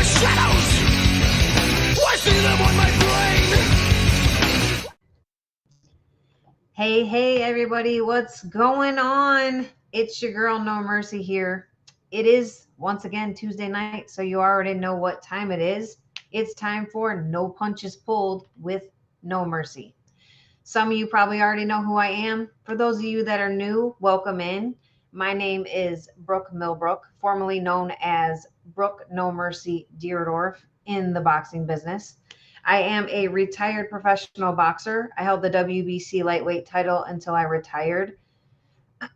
shadows. I see them on my brain. Hey, everybody, what's going on? It's your girl, No Mercy here. It is, once again, Tuesday night, so you already know what time it is. It's time for No Punches Pulled with No Mercy. Some of you probably already know who I am. For those of you that are new, welcome in. My name is Brooke Millbrook, formerly known as Brooke No Mercy Dierdorff in the boxing business. I am a retired professional boxer. I held the WBC lightweight title until I retired.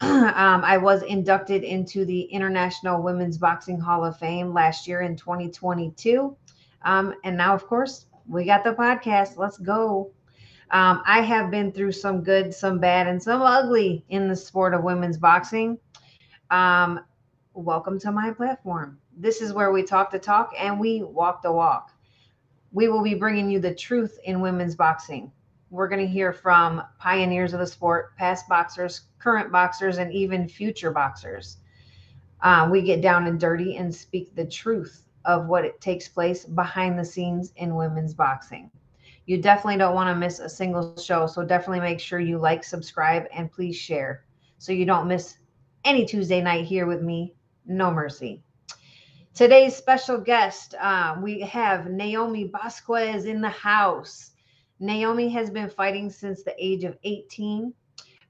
I was inducted into the International Women's Boxing Hall of Fame last year in 2022. And now, of course, we got the podcast. Let's go. I have been through some good, some bad, and some ugly in the sport of women's boxing. Welcome to my platform. This is where we talk the talk and we walk the walk. We will be bringing you the truth in women's boxing. We're going to hear from pioneers of the sport, past boxers, current boxers, and even future boxers. We get down and dirty and speak the truth of what it takes place behind the scenes in women's boxing. You definitely don't want to miss a single show, so definitely make sure you like, subscribe, and please share so you don't miss any Tuesday night here with me, No Mercy. Today's special guest, we have Noemi Bosques in the house. Noemi has been fighting since the age of 18.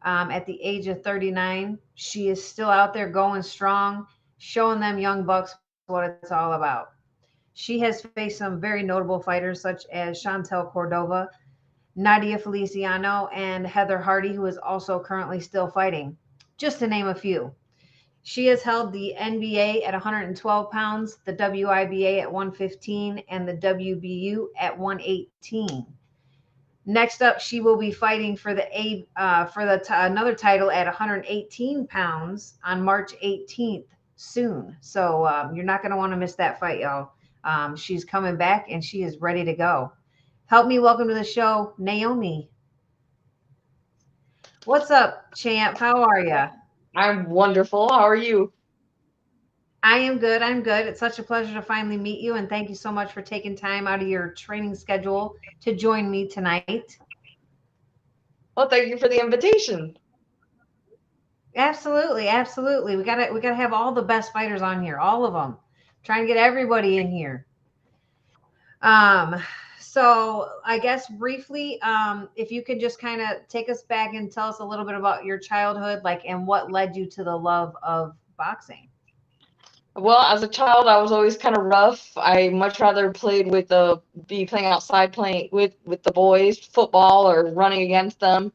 At the age of 39, she is still out there going strong, showing them young bucks what it's all about. She has faced some very notable fighters such as Chantel Cordova, Nadia Feliciano, and Heather Hardy, who is also currently still fighting, just to name a few. She has held the NBA at 112 pounds, the WIBA at 115, and the WBU at 118. Next up, she will be fighting for another title at 118 pounds on March 18th soon. So you're not going to want to miss that fight, y'all. She's coming back and she is ready to go. Help me welcome to the show, Noemi. What's up, champ? How are you? I'm wonderful. How are you? I am good. I'm good. It's such a pleasure to finally meet you. And thank you so much for taking time out of your training schedule to join me tonight. Well, thank you for the invitation. Absolutely. Absolutely. We gotta have all the best fighters on here, all of them. Trying to get everybody in here. So I guess briefly, if you could just kind of take us back and tell us a little bit about your childhood, like, and what led you to the love of boxing. Well, as a child, I was always kind of rough. I much rather be playing outside, playing with the boys, football or running against them.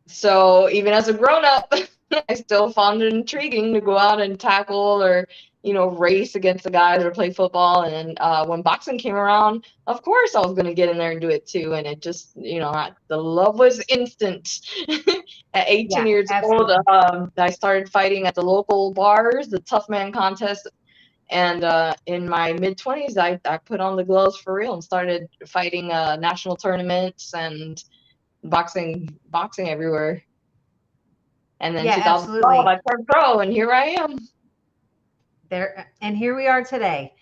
So even as a grown up, I still found it intriguing to go out and tackle or, race against the guys or play football. And when boxing came around, of course I was going to get in there and do it too. And it just, the love was instant. At 18 years absolutely. old, I started fighting at the local bars, the Tough Man contest. And in my mid-20s, I put on the gloves for real and started fighting national tournaments and boxing everywhere. And then 2012, I turned pro, and here I am. There, and here we are today.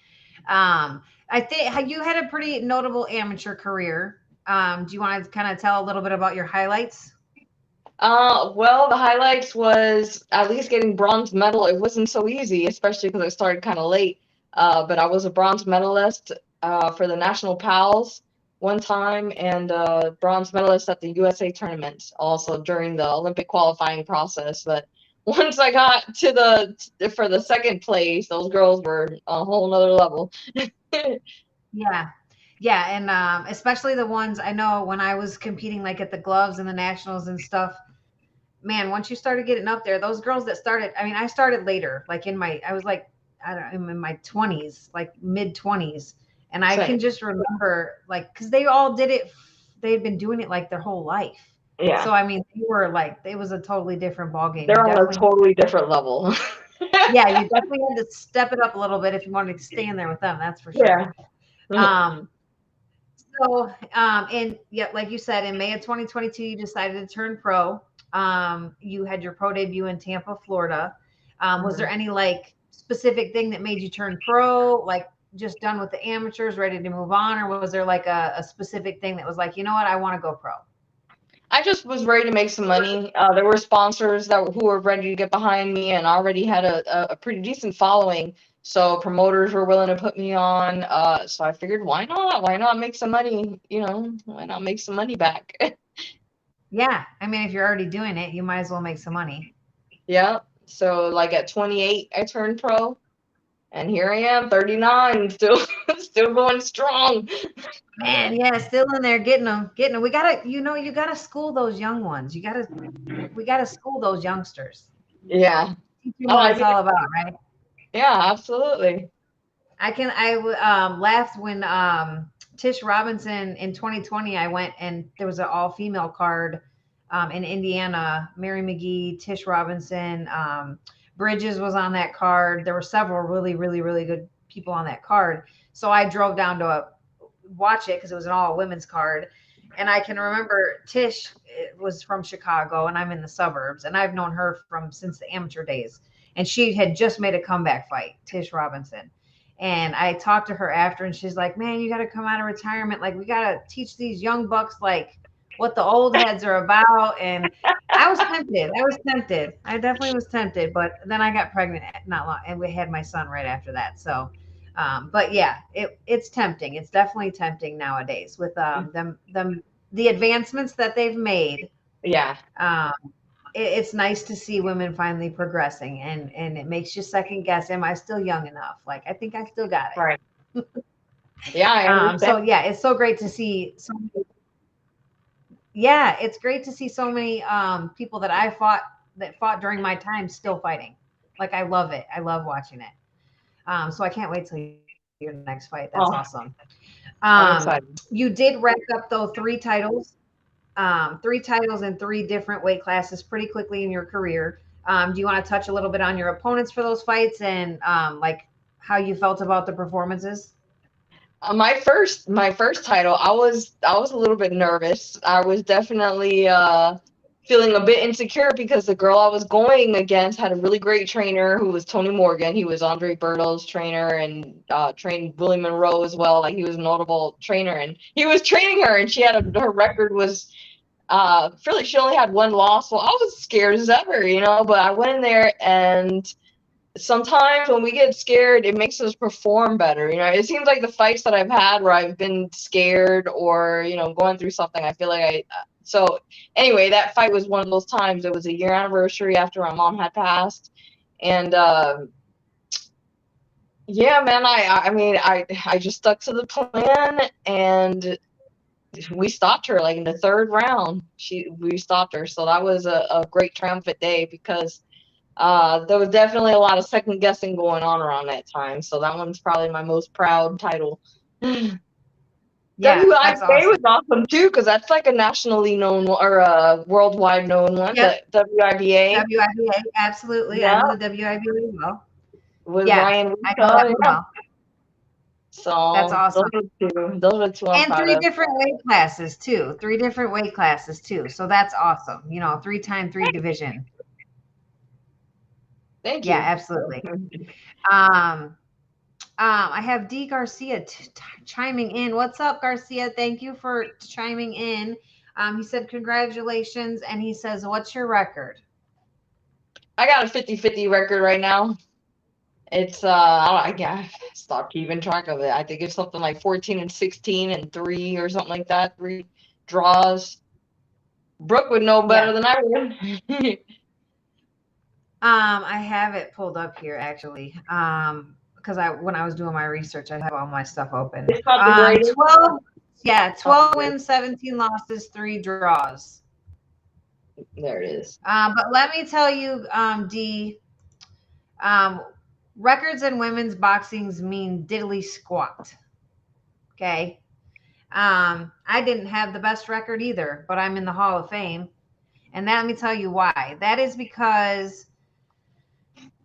I think you had a pretty notable amateur career. Do you want to kind of tell a little bit about your highlights? Well, the highlights was at least getting bronze medal. It wasn't so easy, especially because I started kind of late. But I was a bronze medalist for the National Pals one time, and bronze medalist at the USA tournament also during the Olympic qualifying process. But once I got for the second place, those girls were a whole nother level. Yeah, and especially the ones I know when I was competing, like at the gloves and the nationals and stuff. Man, once you started getting up there, those girls that started, I mean, I started later, like in my 20s, like mid 20s. And I can just remember, like, because they all did it, they'd been doing it like their whole life. Yeah. So, I mean, they were like, it was a totally different ballgame. They're on a totally different level. Yeah, you definitely had to step it up a little bit if you wanted to stay in there with them. That's for sure. Yeah. And yeah, like you said, in May of 2022, you decided to turn pro. You had your pro debut in Tampa, Florida. Was there any like specific thing that made you turn pro? Like just done with the amateurs, ready to move on? Or was there like a specific thing that was like, you know what, I want to go pro? I just was ready to make some money. There were sponsors who were ready to get behind me, and already had a pretty decent following. So promoters were willing to put me on. So I figured, why not? Why not make some money? Why not make some money back? Yeah. I mean, if you're already doing it, you might as well make some money. Yeah. So like at 28, I turned pro, and here I am, 39, still going strong. Man, yeah, still in there getting them. We gotta, you gotta school those young ones. We gotta school those youngsters. Yeah. Teach them Oh, what I it's mean, all about, right? yeah, absolutely. I laughed when Tish Robinson in 2020, I went and there was an all female card in Indiana. Mary McGee, Tish Robinson, Bridges was on that card. There were several really, really, really good people on that card. So I drove down to watch it because it was an all women's card. And I can remember Tish was from Chicago and I'm in the suburbs, and I've known her since the amateur days. And she had just made a comeback fight, Tish Robinson. And I talked to her after, and she's like, man, you got to come out of retirement. Like, we got to teach these young bucks, like, what the old heads are about. And I was tempted. I definitely was tempted. But then I got pregnant not long, and we had my son right after that. So, but yeah, it's tempting. It's definitely tempting nowadays with the advancements that they've made. Yeah. It's nice to see women finally progressing, and it makes you second guess, am I still young enough? Like, I think I still got it. Right. Yeah, I understand. So yeah, it's so great to see it's great to see so many people that fought during my time still fighting. Like, I love it. I love watching it. So I can't wait till your next fight. That's Oh, awesome. I'm excited. You did rack up though 3 titles in 3 different weight classes pretty quickly in your career. Do you want to touch a little bit on your opponents for those fights and like how you felt about the performances? My first title, I was a little bit nervous. I was definitely feeling a bit insecure because the girl I was going against had a really great trainer who was Tony Morgan. He was Andre Berto's trainer and trained Willie Monroe as well. Like, he was a notable trainer, and he was training her, and her record was really, she only had 1 loss. Well, I was scared as ever, but I went in there, and sometimes when we get scared, it makes us perform better. It seems like the fights that I've had where I've been scared or, going through something, I feel like so anyway, that fight was one of those times. It was a year anniversary after my mom had passed. And, yeah, man, I just stuck to the plan, and we stopped her like in the 3rd round. We stopped her. So that was a great triumphant day because there was definitely a lot of second guessing going on around that time. So that one's probably my most proud title. Yeah, that's WIBA was awesome. awesome too, because that's like a nationally known or a worldwide known one. Yep. The WIBA. WIBA, absolutely. I Yeah, know the WIBA well. with Yeah, Ryan I know that Wika. one Yeah. well. That's So awesome. those are 2 I'm And proud 3 of. different weight classes too. 3 different weight classes too. So that's awesome. 3x3 division. Thank Yeah, you. absolutely. I have D Garcia chiming in. What's up, Garcia? Thank you for chiming in. He said congratulations, and he says, what's your record? I got a 50-50 record right now. It's I stopped keeping track of it. I think it's something like 14-16 and 3 or something like that. 3 draws. Brooke would know better than I would. I have it pulled up here actually. Because when I was doing my research, I have all my stuff open. It's not the greatest. 12 wins, 17 losses, 3 draws. There it is. But let me tell you, D, records in women's boxings mean diddly squat. Okay. I didn't have the best record either, but I'm in the Hall of Fame. And let me tell you why. That is because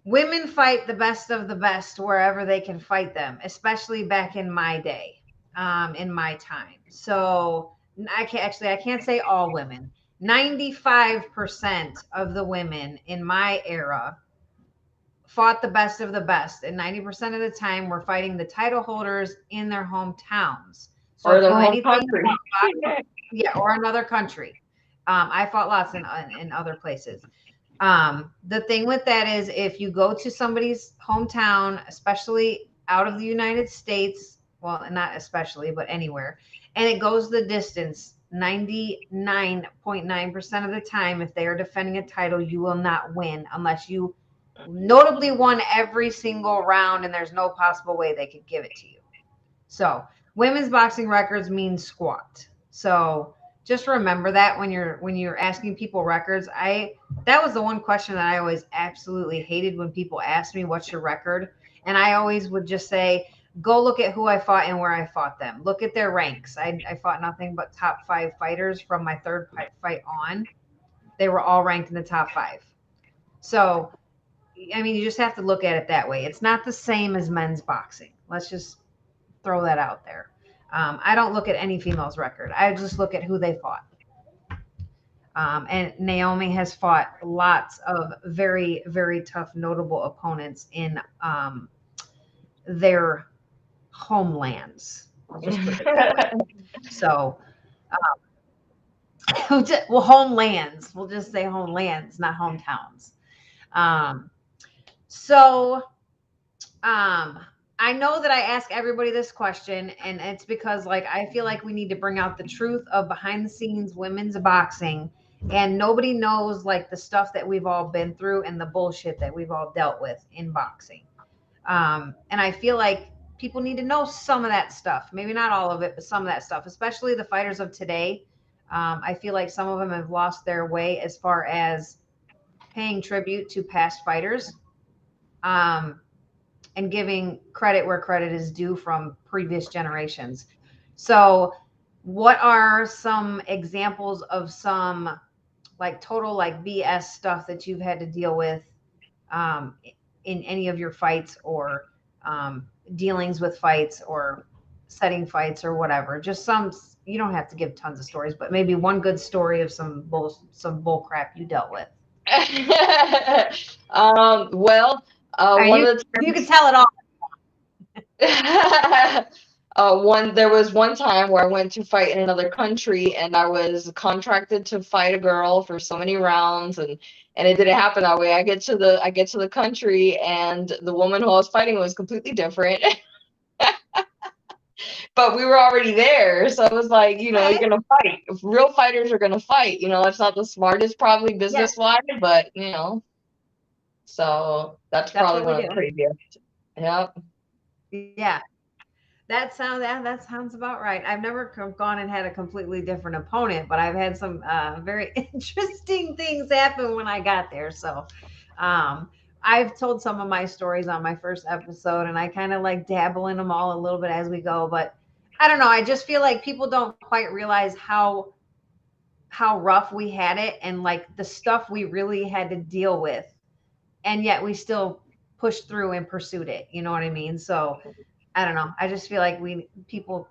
women fight the best of the best wherever they can fight them, especially back in my day, in my time. So I can't say all women. 95% of the women in my era fought the best of the best. And 90% of the time, we're fighting the title holders in their hometowns. So Or if you their know home anything country. about boxing, yeah, or another country. I fought lots in other places. The thing with that is if you go to somebody's hometown, especially out of the United States, well, not especially, but anywhere, and it goes the distance, 99.9% of the time, if they are defending a title, you will not win unless you notably won every single round and there's no possible way they could give it to you. So women's boxing records mean squat. So just remember that when you're asking people records. That was the one question that I always absolutely hated when people asked me, what's your record? And I always would just say, go look at who I fought and where I fought them. Look at their ranks. I fought nothing but top 5 fighters from my third fight on. They were all ranked in the top 5. So, I mean, you just have to look at it that way. It's not the same as men's boxing. Let's just throw that out there. I don't look at any female's record. I just look at who they fought. And Naomi has fought lots of very, very tough, notable opponents in their homelands. I'll just put it that way. So, well, homelands. We'll just say homelands, not hometowns. I know that I ask everybody this question, and it's because like I feel like we need to bring out the truth of behind the scenes women's boxing, and nobody knows like the stuff that we've all been through and the bullshit that we've all dealt with in boxing. And I feel like people need to know some of that stuff, maybe not all of it, but some of that stuff, especially the fighters of today. I feel like some of them have lost their way as far as paying tribute to past fighters. And giving credit where credit is due from previous generations. So what are some examples of some like total like BS stuff that you've had to deal with in any of your fights or dealings with fights or setting fights or whatever? Just some, you don't have to give tons of stories, but maybe one good story of some bull crap you dealt with. Well, You can tell it all. There was one time where I went to fight in another country and I was contracted to fight a girl for so many rounds and it didn't happen that way. I get to the country and the woman who I was fighting was completely different. But we were already there, so it was like, you're gonna fight. If real fighters are gonna fight, it's not the smartest probably business-wise, but so that's probably one of the craziest. Yep. Yeah, that sounds about right. I've never gone and had a completely different opponent, but I've had some very interesting things happen when I got there. So I've told some of my stories on my first episode, and I kind of like dabble in them all a little bit as we go. But I don't know. I just feel like people don't quite realize how rough we had it and like the stuff we really had to deal with, and yet we still pushed through and pursued it. You know what I mean? So I don't know. I just feel like people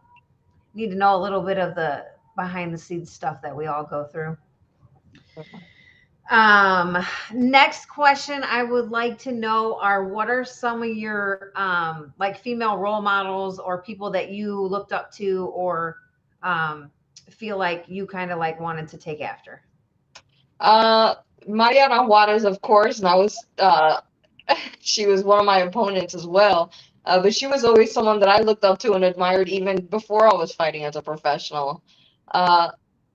need to know a little bit of the behind the scenes stuff that we all go through. Next question I would like to know are what are some of your like female role models or people that you looked up to or feel like you kind of like wanted to take after? Mariana Juarez, of course, and I was she was one of my opponents as well. But she was always someone that I looked up to and admired even before I was fighting as a professional.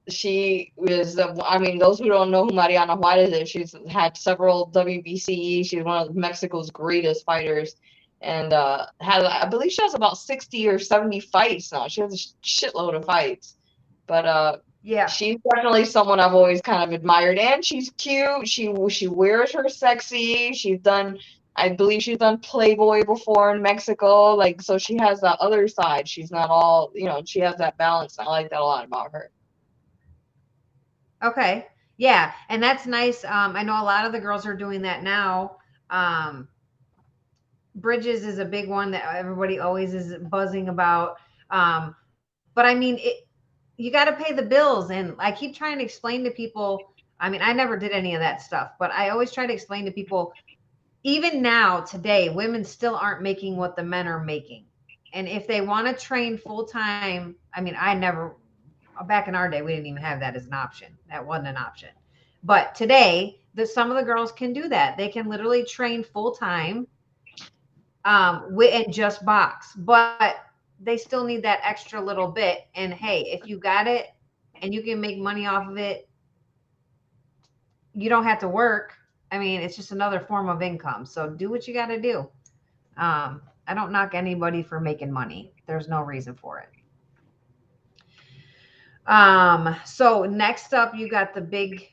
She was, those who don't know who Mariana Juarez is, she's had several WBC. She's one of Mexico's greatest fighters, and I believe she has about 60 or 70 fights now. She has a shitload of fights, but yeah, she's definitely someone I've always kind of admired, and she's cute. She wears her sexy. I believe she's done Playboy before in Mexico, like, so she has that other side. She's not all, she has that balance. I like that a lot about her. Okay. Yeah. And that's nice. I know a lot of the girls are doing that now. Bridges is a big one that everybody always is buzzing about. But I mean, you got to pay the bills. And I keep trying to explain to people, I mean, I never did any of that stuff, but I always try to explain to people, even now today, women still aren't making what the men are making. And if they want to train full time, I mean, I never, back in our day, we didn't even have that as an option. That wasn't an option. But today, some of the girls can do that. They can literally train full time and just box, but they still need that extra little bit. And hey, if you got it and you can make money off of it, you don't have to work. I mean, it's just another form of income. So do what you got to do. I don't knock anybody for making money. There's no reason for it. So next up, you got the big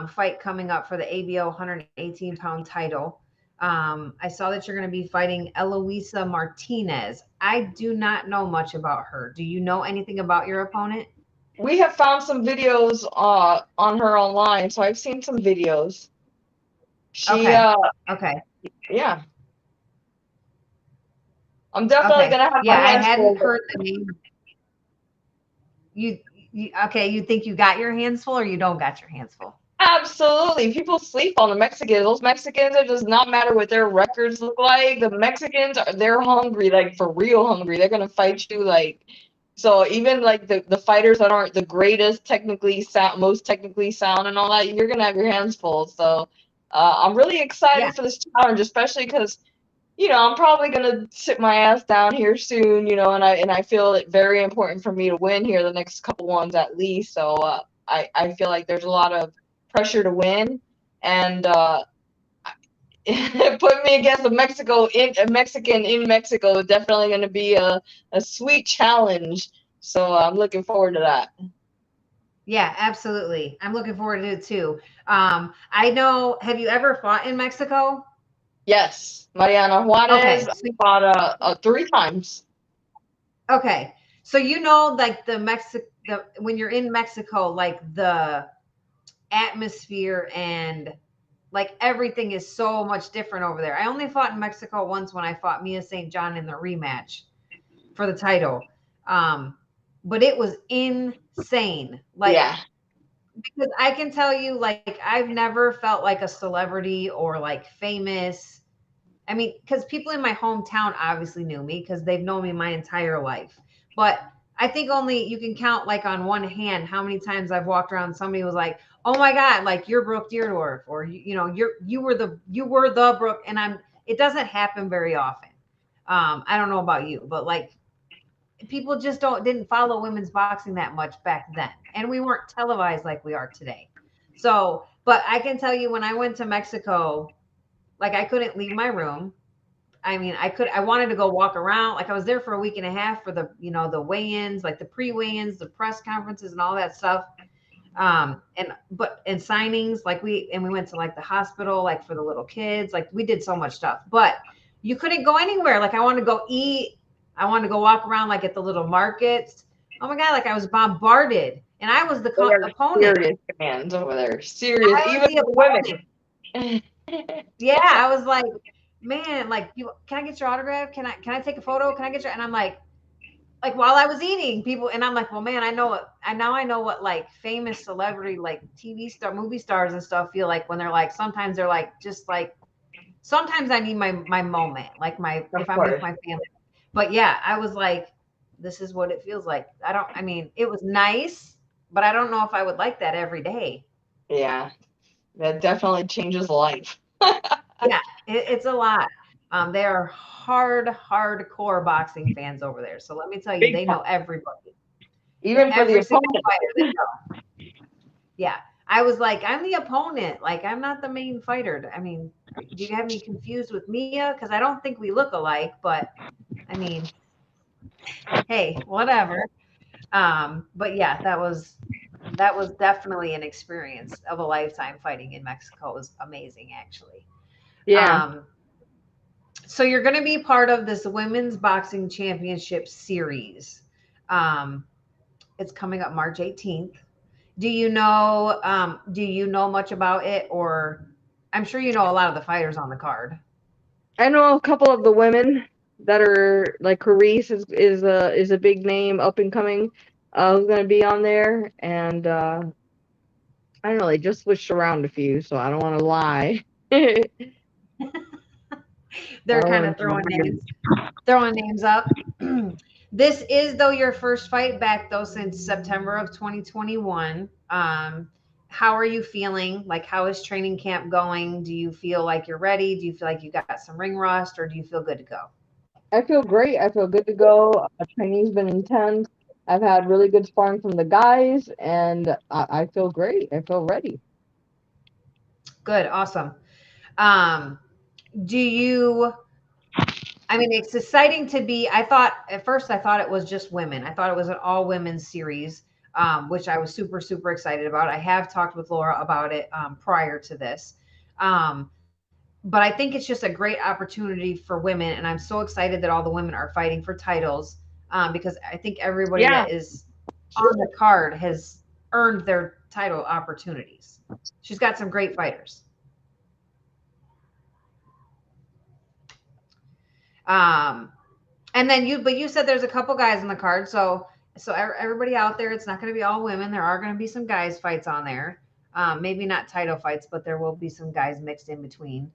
fight coming up for the ABO 118-pound title. I saw that you're going to be fighting Eloisa Martinez. I do not know much about her. Do you know anything about your opponent? We have found some videos on her online, so I've seen some videos. She Okay. Yeah. I'm definitely gonna have Yeah, my hands I hadn't full. heard the name. You okay, you think you got your hands full or you don't got your hands full? Absolutely. People sleep on the Mexicans. Those Mexicans, it does not matter what their records look like. The Mexicans they're hungry, like for real hungry. They're gonna fight you like so even like the fighters that aren't the greatest most technically sound and all that, you're gonna have your hands full. So I'm really Yeah. excited for this challenge, especially because I'm probably gonna sit my ass down here soon, and I feel it very important for me to win here the next couple ones at least. So I feel like there's a lot of pressure to win, and put me against a Mexican in Mexico is definitely gonna be a sweet challenge. So I'm looking forward to that. Yeah, absolutely. I'm looking forward to it too. I know, have you ever fought in Mexico? Yes, Mariana Juarez Okay. fought 3 times. Okay. So you know like when you're in Mexico, like the atmosphere and like everything is so much different over there. I only fought in Mexico once when I fought Mia St. John in the rematch for the title. But it was insane. Like Yeah, because I can tell you, like, I've never felt like a celebrity or like famous. I mean, because people in my hometown obviously knew me because they've known me my entire life. But I think only you can count like on one hand how many times I've walked around. And somebody was like, "Oh my God, like you're Brooke Dierdorff," or you were the Brooke, and I'm. It doesn't happen very often. I don't know about you, but like people just didn't follow women's boxing that much back then, and we weren't televised like we are today. So, but I can tell you when I went to Mexico, like I couldn't leave my room. I mean, I wanted to go walk around. Like I was there for a week and a half for the weigh-ins, like the pre-weigh-ins, the press conferences and all that stuff. And signings, like we went to like the hospital, like for the little kids, like we did so much stuff, but you couldn't go anywhere. Like I wanted to go eat. I wanted to go walk around like at the little markets. Oh my God, like I was bombarded and I was the they are opponent. serious fans over there. Serious, I was even the for opponent. women. Yeah, I was like, man, like you can I get your autograph? Can I take a photo? Can I get your and I'm like while I was eating, people and I'm like, well, man, I know what like famous celebrity like TV star, movie stars and stuff feel like when they're like sometimes they're like just like sometimes I need my moment, like my Of if I'm with course. my family. But yeah, I was like, this is what it feels like. I mean, it was nice, but I don't know if I would like that every day. Yeah, that definitely changes life. Yeah, it's a lot. They are hardcore boxing fans over there. So let me tell you, Big they time. know everybody. Even for the Every single opponent. fighter they know. Yeah. I was like, I'm the opponent. Like, I'm not the main fighter. I mean, do you have me confused with Mia? Because I don't think we look alike, but I mean, hey, whatever. But yeah, that was definitely an experience of a lifetime fighting in Mexico. It was amazing, actually. Yeah. Um, so you're going to be part of this women's boxing championship series. Um, it's coming up March 18th. Do you know much about it, or I'm sure you know a lot of the fighters on the card? I know a couple of the women that are like Carice is a big name up and coming who's gonna be on there and I don't know, they just switched around a few, so I don't wanna lie. They're kind Oh, of throwing names up. This is though your first fight back though since September of 2021. How are you feeling? Like, how is training camp going? Do you feel like you're ready? Do you feel like you got some ring rust, or do you feel good to go? I feel great. I feel good to go. Training's been intense. I've had really good sparring from the guys, and I feel great. I feel ready. Good, awesome. Um, do you? I mean, it's exciting to be. I thought at first I thought it was just women. I thought it was an all women's series, which I was super super excited about. I have talked with Laura about it prior to this. Um, but I think it's just a great opportunity for women, and I'm so excited that all the women are fighting for titles because I think everybody Yeah, that is on the card has earned their title opportunities. She's got some great fighters. Um, and then but you said there's a couple guys on the card, so everybody out there, it's not going to be all women. There are going to be some guys fights on there. Maybe not title fights, but there will be some guys mixed in between.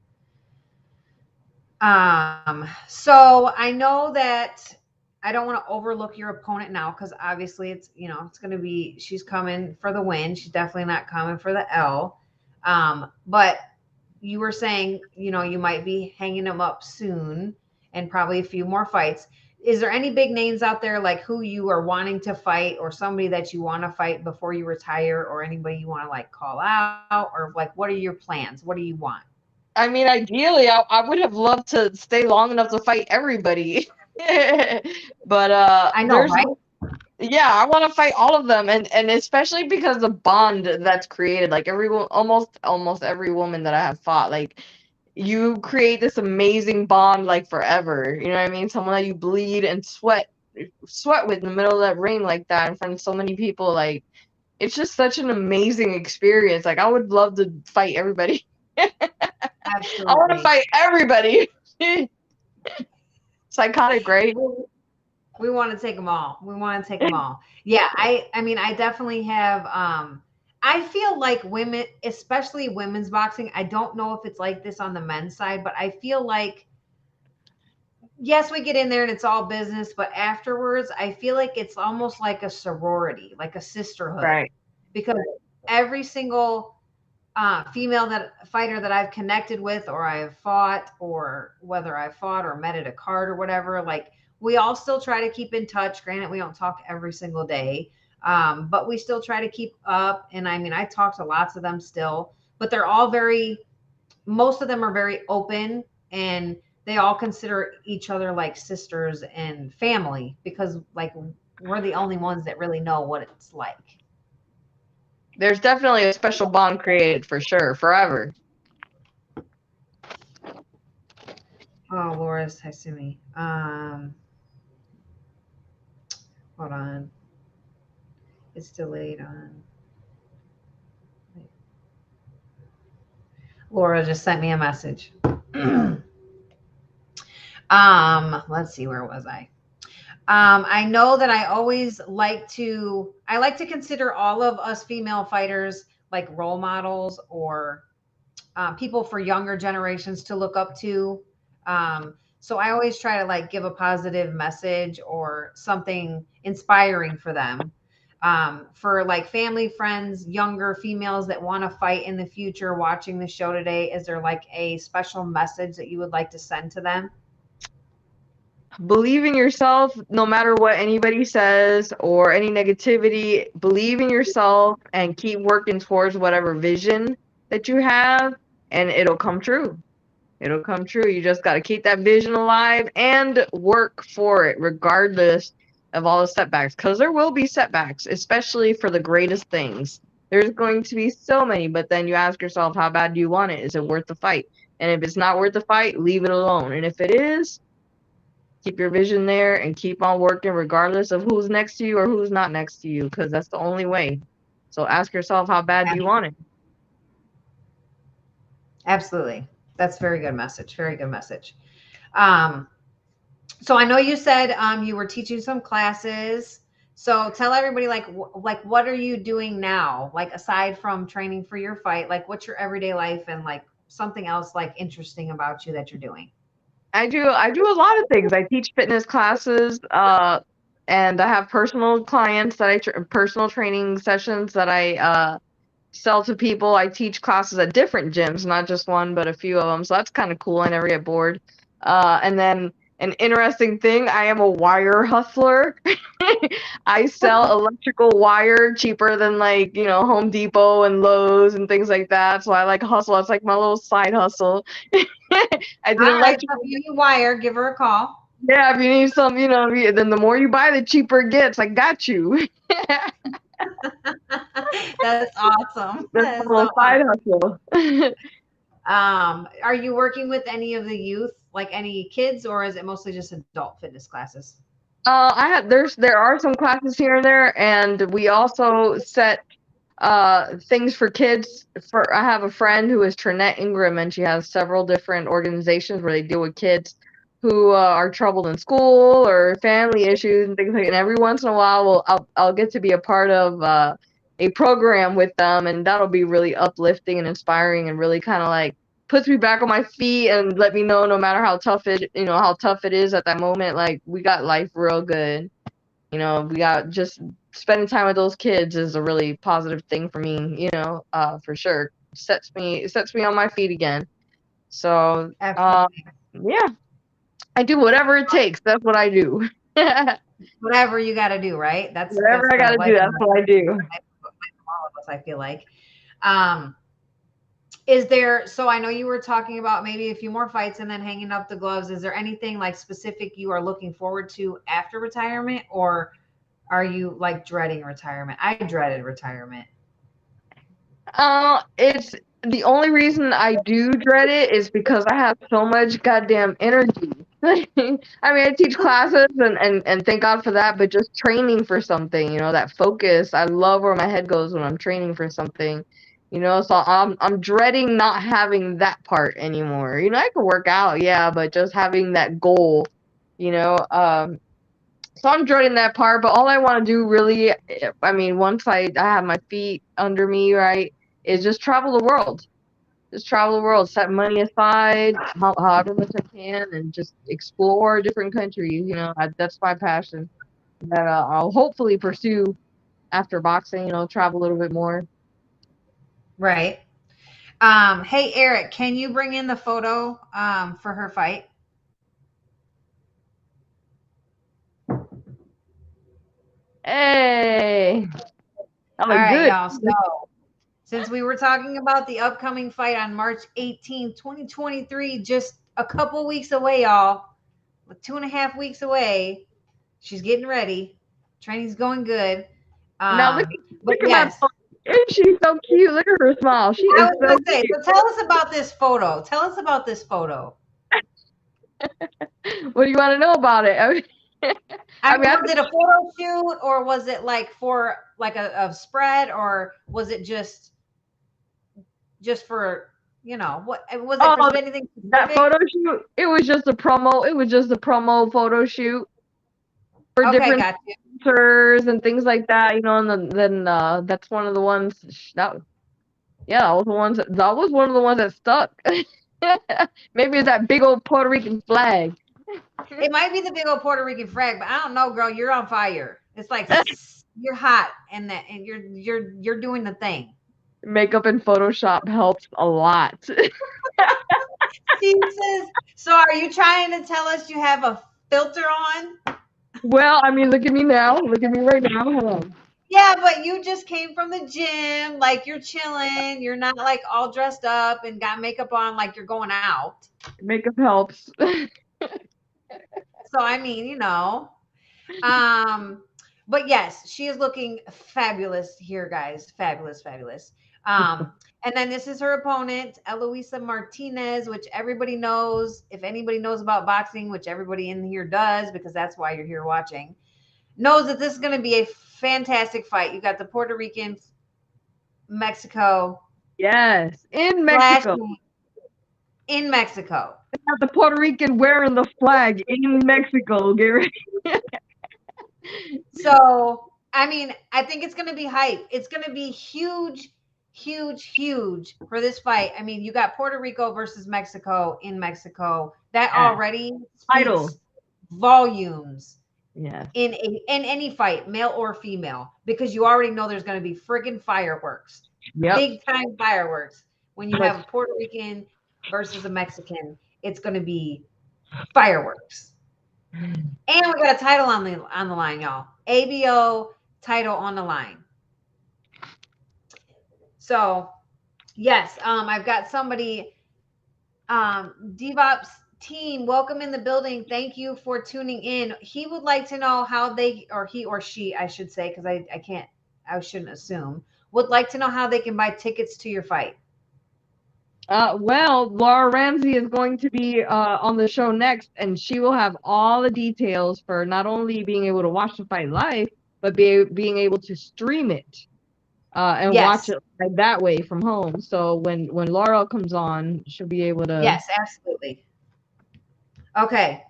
So I know that I don't want to overlook your opponent now because obviously it's going to be she's coming for the win. She's definitely not coming for the L. But you were saying you might be hanging them up soon and probably a few more fights. Is there any big names out there like who you are wanting to fight or somebody that you want to fight before you retire or anybody you want to like call out or like what are your plans? What do you want? I mean, ideally, I would have loved to stay long enough to fight everybody. But I know, there's right? yeah, I want to fight all of them, and especially because the bond that's created, like everyone, almost every woman that I have fought, like you create this amazing bond like forever. You know what I mean? Someone that you bleed and sweat with in the middle of that ring like that in front of so many people, like it's just such an amazing experience. Like I would love to fight everybody. I want to Absolutely. fight everybody. Psychotic, right? We want to take them all. We want to take them all. Yeah, I mean I definitely have I feel like women, especially women's boxing, I don't know if it's like this on the men's side, but I feel like yes, we get in there and it's all business, but afterwards I feel like it's almost like a sorority, like a sisterhood Right. because every single female that fighter that I've connected with or I have fought or whether I fought or met at a card or whatever, like we all still try to keep in touch. Granted, we don't talk every single day, but we still try to keep up. And I mean, I talk to lots of them still, but they're all most of them are very open and they all consider each other like sisters and family because like we're the only ones that really know what it's like. There's definitely a special bond created for sure, forever. Oh, Laura's texting me. Hold on. It's delayed on. Laura just sent me a message. Let's see, where was I? I know that I like to consider all of us female fighters like role models or people for younger generations to look up to. So I always try to like give a positive message or something inspiring for them. For like family, friends, younger females that want to fight in the future watching the show today, is there like a special message that you would like to send to them? Believe in yourself no matter what anybody says or any negativity. Believe in yourself and keep working towards whatever vision that you have, and it'll come true. It'll come true. You just got to keep that vision alive and work for it, regardless of all the setbacks. Because there will be setbacks, especially for the greatest things. There's going to be so many, but then you ask yourself, how bad do you want it? Is it worth the fight? And if it's not worth the fight, leave it alone. And if it is, keep your vision there and keep on working regardless of who's next to you or who's not next to you, because that's the only way. So ask yourself, how bad do you want it? Absolutely. That's very good message. Very good message. Um, so I know you said you were teaching some classes. So tell everybody like what are you doing now? Like aside from training for your fight, like what's your everyday life and like something else like interesting about you that you're doing? I do a lot of things. I teach fitness classes, and I have personal clients that personal training sessions that I sell to people. I teach classes at different gyms, not just one, but a few of them. So that's kind of cool. I never get bored. And then an interesting thing, I am a wire hustler. I sell electrical wire cheaper than like, Home Depot and Lowe's and things like that. So I like hustle. It's like my little side hustle. I did All right, electrical. so if you need wire, give her a call. Yeah, if you need some, then the more you buy, the cheaper it gets. I got you. That's awesome. That's That a is little so side awesome. hustle. Are you working with any of the youth, like any kids, or is it mostly just adult fitness classes? There are some classes here and there, and we also set things for kids. I have a friend who is Trinette Ingram, and she has several different organizations where they deal with kids who are troubled in school or family issues and things like that. And every once in a while, I'll get to be a part of a program with them, and that'll be really uplifting and inspiring, and really kind of like puts me back on my feet and let me know no matter how tough it is at that moment, like we got life real good. We got just spending time with those kids is a really positive thing for me, for sure. It sets me on my feet again. So, Absolutely. yeah, I do whatever it takes. That's what I do. Whatever you got to do, right? That's Whatever I the gotta do, life that's what I do. of all of us, I feel like. Um, is there, so I know you were talking about maybe a few more fights and then hanging up the gloves. Is there anything like specific you are looking forward to after retirement, or are you like dreading retirement? I dreaded retirement. It's the only reason I do dread it is because I have so much goddamn energy. I mean, I teach classes and thank God for that, but just training for something, that focus. I love where my head goes when I'm training for something, so I'm dreading not having that part anymore. I can work out, yeah, but just having that goal, you know, um, so I'm dreading that part, but all I want to do really, I mean, once I have my feet under me, right, is just travel the world. Just travel the world, set money aside, however much I can, and just explore different countries. That's my passion that I'll hopefully pursue after boxing. Travel a little bit more. Right. Hey Eric, can you bring in the photo for her fight? Hey, I All look right, good. y'all. So, since we were talking about the upcoming fight on March 18th, 2023, just a couple weeks away, y'all, 2.5 weeks away, she's getting ready. Training's going good. Now look, But at my. yes, Isn't she so cute? Look at her smile. She I is was so going to say, cute. so tell us about this photo. Tell us about this photo. What do you want to know about it? I mean, I was it a photo shoot, or was it like for like a spread, or was it just for, what was it oh, for anything that specific? photo shoot. It was just a promo. It was just a promo photo shoot for Okay, different got you. sponsors and things like that. And then that's one of the ones that yeah, that was one of the ones that stuck. Maybe it's that big old Puerto Rican flag. It might be the big old Puerto Rican flag, but I don't know, girl. You're on fire. It's like you're hot, and you're doing the thing. Makeup and Photoshop helps a lot. She says, so are you trying to tell us you have a filter on? Well, I mean, look at me now. Look at me right now. Hold on. Yeah, but you just came from the gym, like you're chilling. You're not like all dressed up and got makeup on like you're going out. Makeup helps. So I mean, but yes, she is looking fabulous here, guys. Fabulous, fabulous. And then this is her opponent, Eloisa Martinez, which everybody knows. If anybody knows about boxing, which everybody in here does, because that's why you're here watching, knows that this is going to be a fantastic fight. You got the Puerto Rican, Mexico, Yes, in Mexico. flashing in Mexico. Got the Puerto Rican wearing the flag in Mexico. Get ready. So, I mean, I think it's going to be hype. It's going to be huge, huge for this fight. I mean, you got Puerto Rico versus Mexico in Mexico. That Yeah. already Title. speaks volumes Yeah. in any fight, male or female, because you already know there's going to be friggin' fireworks, Yep. big time fireworks. When you But- have a Puerto Rican versus a Mexican, it's going to be fireworks. And we got a title on the line, y'all. ABO title on the line. So yes, I've got somebody. DevOps team, welcome in the building. Thank you for tuning in. He would like to know how they, or he or she, I should say, because I shouldn't assume, would like to know how they can buy tickets to your fight. Well, Laura Ramsey is going to be on the show next, and she will have all the details for not only being able to watch the fight live, but being able to stream it and watch Yes. it like that way from home. So when Laura comes on, she'll be able to. Yes, absolutely. Okay.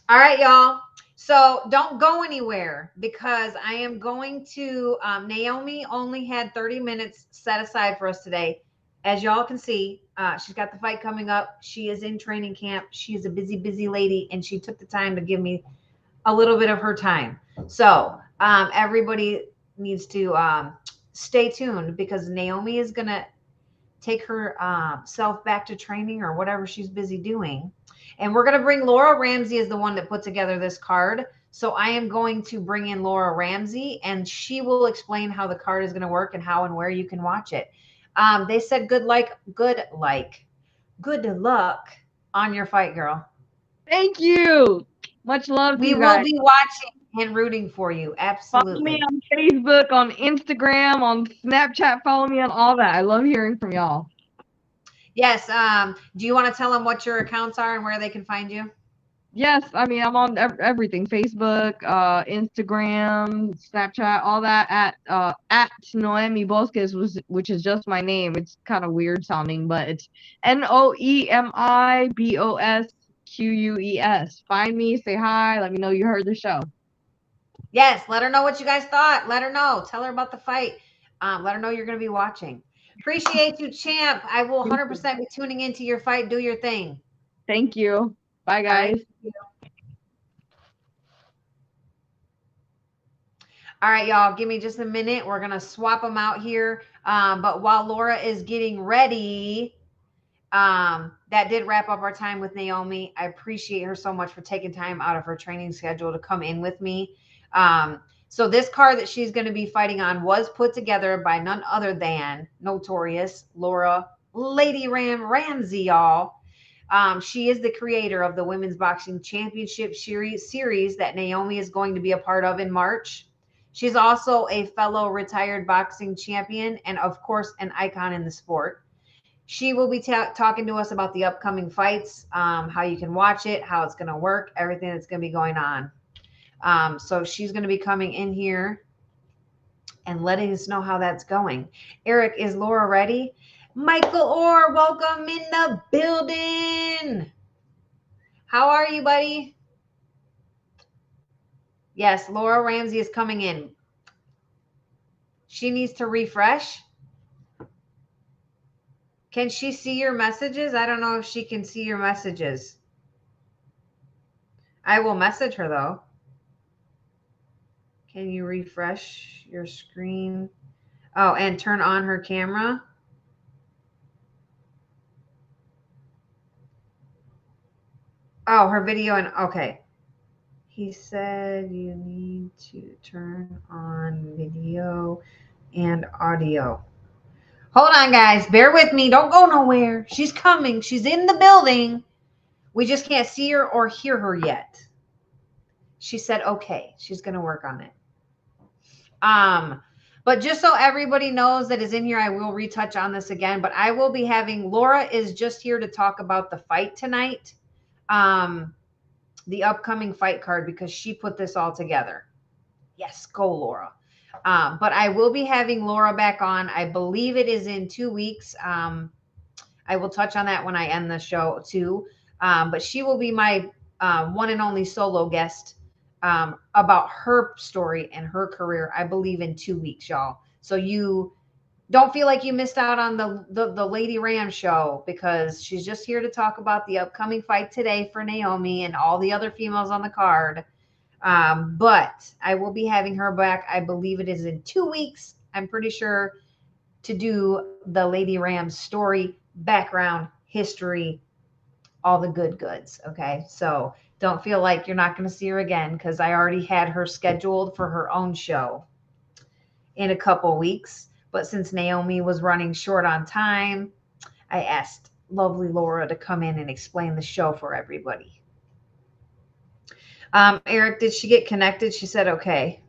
All right, y'all. So don't go anywhere because I am going to, Naomi only had 30 minutes set aside for us today. As y'all can see, she's got the fight coming up. She is in training camp. She is a busy lady, and she took the time to give me a little bit of her time. So everybody needs to stay tuned because Naomi is going to take her self back to training or whatever she's busy doing. And we're going to bring Laura Ramsey as the one that put together this card. So I am going to bring in Laura Ramsey, and she will explain how the card is going to work and how and where you can watch it. They said good luck on your fight, girl. Thank you. Much love to We you will guys. be watching and rooting for you. Follow me Absolutely. on Facebook, on Instagram, on Snapchat. Follow me on all that. I love hearing from y'all. Yes. Do you want to tell them what your accounts are and where they can find you? Yes, I mean I'm on everything: Facebook, Instagram, Snapchat, all that at Noemi Bosques, which is just my name. It's kind of weird sounding, but it's NoemiBosques. Find me, say hi, let me know you heard the show. Yes. Let her know what you guys thought. Let her know. Tell her about the fight. Let her know you're going to be watching. Appreciate you, champ. I will 100% be tuning into your fight. Do your thing. Thank you. Bye, All right. guys. All right, y'all, give me just a minute. We're going to swap them out here. But while Laura is getting ready, that did wrap up our time with Naomi. I appreciate her so much for taking time out of her training schedule to come in with me. So this card that she's going to be fighting on was put together by none other than notorious Laura Lady Ramsey, y'all. She is the creator of the Women's Boxing Championship series that Naomi is going to be a part of in March. She's also a fellow retired boxing champion and, of course, an icon in the sport. She will be talking to us about the upcoming fights, how you can watch it, how it's going to work, everything that's going to be going on. So she's going to be coming in here and letting us know how that's going. Eric, is Laura ready? Michael Orr, welcome in the building. How are you, buddy? Yes, Laura Ramsey is coming in. She needs to refresh. Can she see your messages? I don't know if she can see your messages. I will message her, though. Can you refresh your screen? Oh, and turn on her camera. Oh, her video and okay. He said you need to turn on video and audio. Hold on, guys. Bear with me. Don't go nowhere. She's coming. She's in the building. We just can't see her or hear her yet. She said, okay, she's going to work on it. But just so everybody knows that is in here, I will retouch on this again, but I will be having, Laura is just here to talk about the fight tonight. The upcoming fight card because she put this all together. Yes, go Laura. But I will be having Laura back on. I believe it is in 2 weeks. I will touch on that when I end the show too. But she will be my one and only solo guest about her story and her career, I believe in 2 weeks, y'all. So you Don't feel like you missed out on the Lady Ram show, because she's just here to talk about the upcoming fight today for Naomi and all the other females on the card. But I will be having her back. I believe it is in 2 weeks. I'm pretty sure, to do the Lady Ram story, background, history, all the good goods. Okay. So don't feel like you're not going to see her again, because I already had her scheduled for her own show in a couple weeks. But since Naomi was running short on time, I asked lovely Laura to come in and explain the show for everybody. Eric, did she get connected? She said, okay.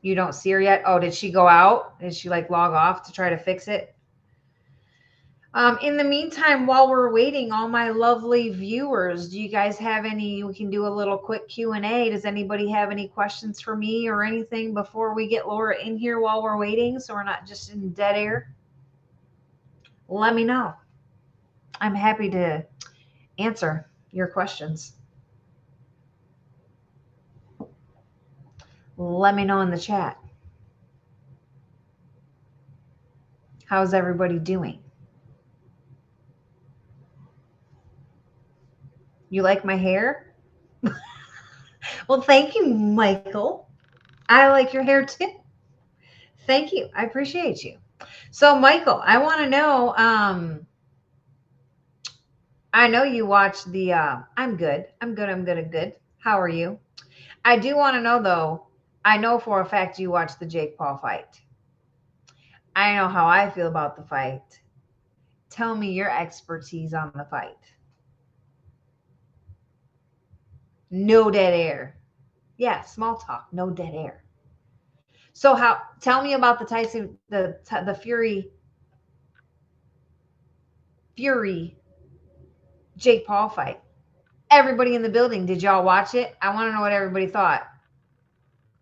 You don't see her yet? Oh, did she go out? Did she like log off to try to fix it? In the meantime, while we're waiting, all my lovely viewers, do you guys have any, we can do a little quick Q&A. Does anybody have any questions for me or anything before we get Laura in here while we're waiting, so we're not just in dead air? Let me know. I'm happy to answer your questions. Let me know in the chat. How's everybody doing? You like my hair? Well, thank you, Michael. I like your hair too. Thank you. I appreciate you. So, Michael, I want to know, I know you watched the, I'm good. How are you? I do want to know, though, I know for a fact you watched the Jake Paul fight. I know how I feel about the fight. Tell me your expertise on the fight. No dead air. Yeah, small talk, no dead air. So tell me about the Tyson, the Fury Jake Paul fight. Everybody in the building, did y'all watch it? I want to know what everybody thought.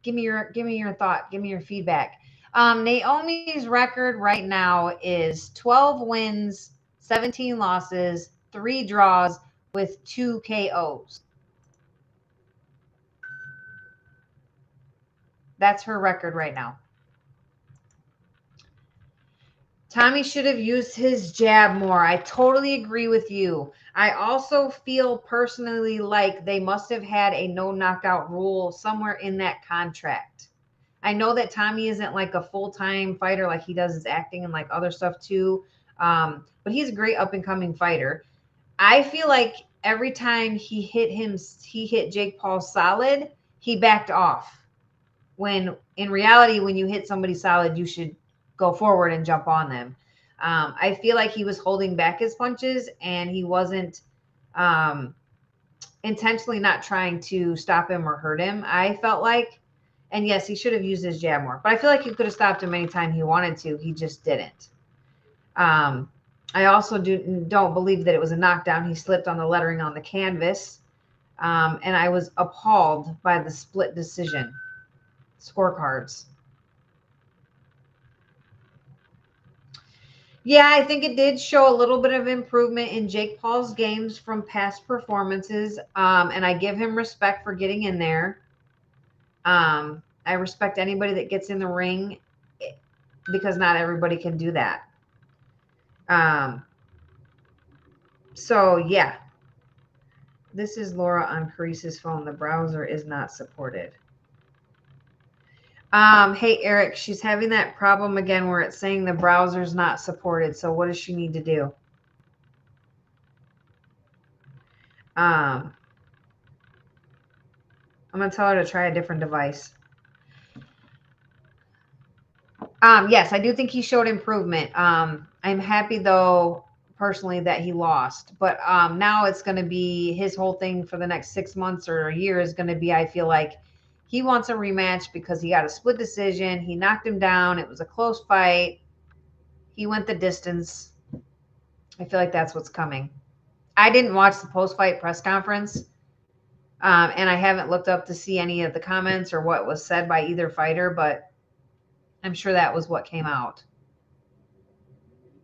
Give me your thought. Give me your feedback. Naomi's record right now is 12 wins, 17 losses, 3 draws with 2 KOs. That's her record right now. Tommy should have used his jab more. I totally agree with you. I also feel personally like they must have had a no knockout rule somewhere in that contract. I know that Tommy isn't like a full-time fighter like he does his acting and like other stuff too. But he's a great up-and-coming fighter. I feel like every time he hit Jake Paul solid, he backed off. When in reality, when you hit somebody solid, you should go forward and jump on them. I feel like he was holding back his punches, and he wasn't intentionally not trying to stop him or hurt him, I felt like. And yes, he should have used his jab more, but I feel like he could have stopped him anytime he wanted to. He just didn't. I also don't believe that it was a knockdown. He slipped on the lettering on the canvas. And I was appalled by the split decision scorecards. Yeah, I think it did show a little bit of improvement in Jake Paul's games from past performances. And I give him respect for getting in there. I respect anybody that gets in the ring, because not everybody can do that. So yeah, this is Laura on Carice's phone. The browser is not supported. Hey, Eric, she's having that problem again where it's saying the browser's not supported. So what does she need to do? I'm going to tell her to try a different device. Yes, I do think he showed improvement. I'm happy, though, personally, that he lost. But now it's going to be his whole thing for the next 6 months or a year is going to be, I feel like, he wants a rematch because he got a split decision. He knocked him down. It was a close fight. He went the distance. I feel like that's what's coming. I didn't watch the post-fight press conference, and I haven't looked up to see any of the comments or what was said by either fighter, but I'm sure that was what came out.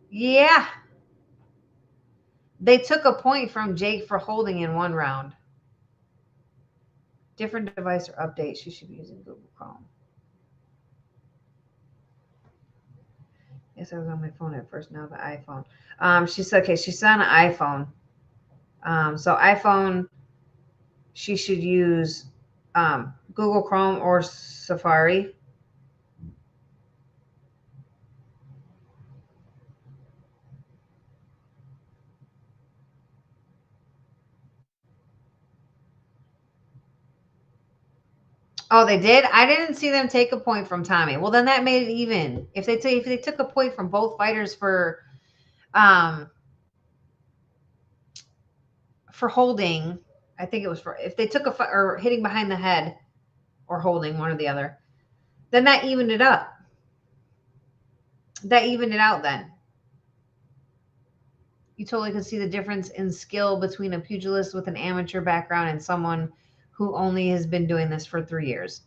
Yeah. They took a point from Jake for holding in 1 round. Different device or update. She should be using Google Chrome. Yes, I was on my phone at first. Now the iPhone. She said, okay, she's on an iPhone. So iPhone, she should use Google Chrome or Safari. Oh, they did. I didn't see them take a point from Tommy. Well, then that made it even. If they took a point from both fighters um for holding, I think it was for if they took or hitting behind the head or holding one or the other, then that evened it up. That evened it out. Then you totally could see the difference in skill between a pugilist with an amateur background and someone who only has been doing this for 3 years.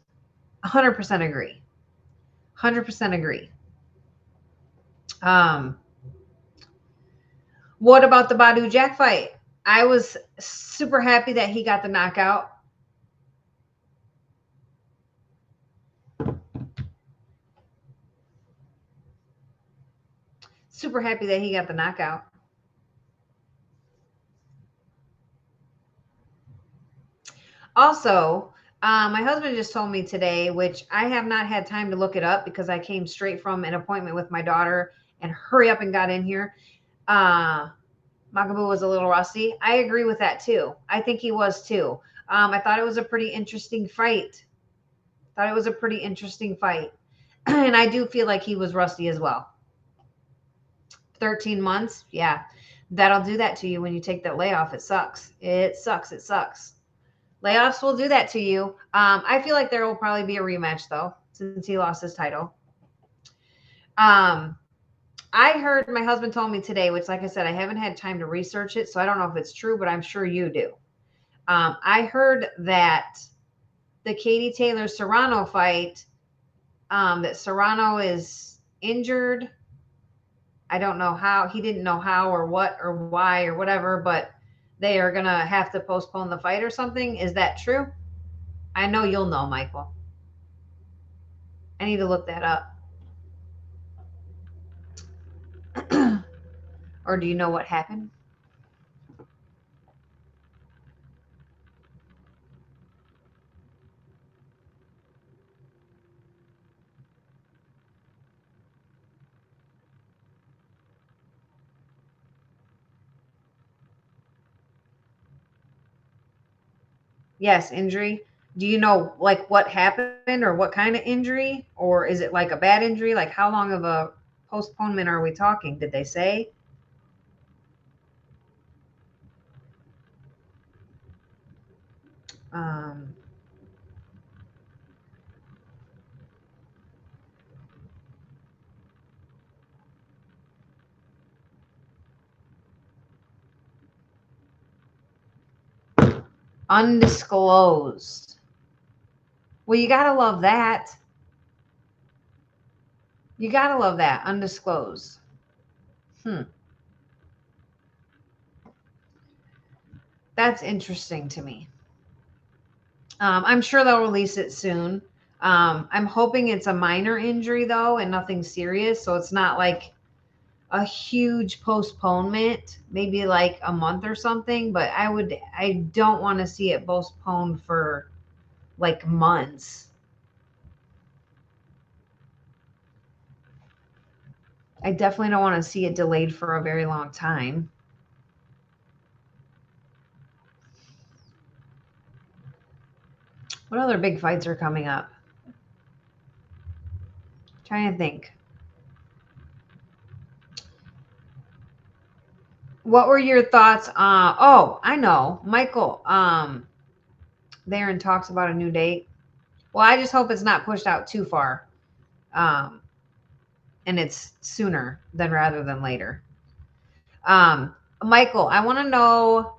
100% agree. 100% agree. Um, what about the Badu Jack fight? I was super happy that he got the knockout. Super happy that he got the knockout. Also, my husband just told me today, which I have not had time to look it up because I came straight from an appointment with my daughter and hurry up and got in here. Makabu was a little rusty. I agree with that too. I think he was too. I thought it was a pretty interesting fight. And I do feel like he was rusty as well. 13 months, yeah. That'll do that to you when you take that layoff. It sucks. It sucks. Layoffs will do that to you. I feel like there will probably be a rematch though, since he lost his title. I heard my husband told me today, which, like I said, I haven't had time to research it, so I don't know if it's true, but I'm sure you do. I heard that the Katie Taylor Serrano fight, that Serrano is injured. I don't know how. He didn't know how or what or why or whatever, but they are going to have to postpone the fight or something. Is that true? I know you'll know, Michael. I need to look that up. Or do you know what happened? Yes, injury. Do you know like what happened or what kind of injury? Or is it like a bad injury? Like how long of a postponement are we talking? Did they say? Um, undisclosed. Well, you gotta love that. You gotta love that. Undisclosed. Hmm. That's interesting to me. I'm sure they'll release it soon. I'm hoping it's a minor injury though and nothing serious. So it's not like a huge postponement, maybe like a month or something. But I don't want to see it postponed for like months. I definitely don't want to see it delayed for a very long time. What other big fights are coming up? Trying to think. What were your thoughts on? Oh, I know, Michael. Theron talks about a new date. Well, I just hope it's not pushed out too far, um, and it's sooner than rather than later. Michael, I want to know.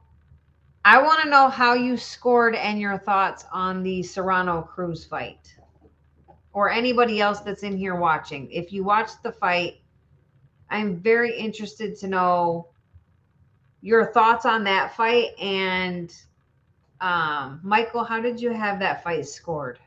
I want to know how you scored and your thoughts on the Serrano Cruz fight, or anybody else that's in here watching. If you watched the fight, I'm very interested to know your thoughts on that fight. And Michael, how did you have that fight scored?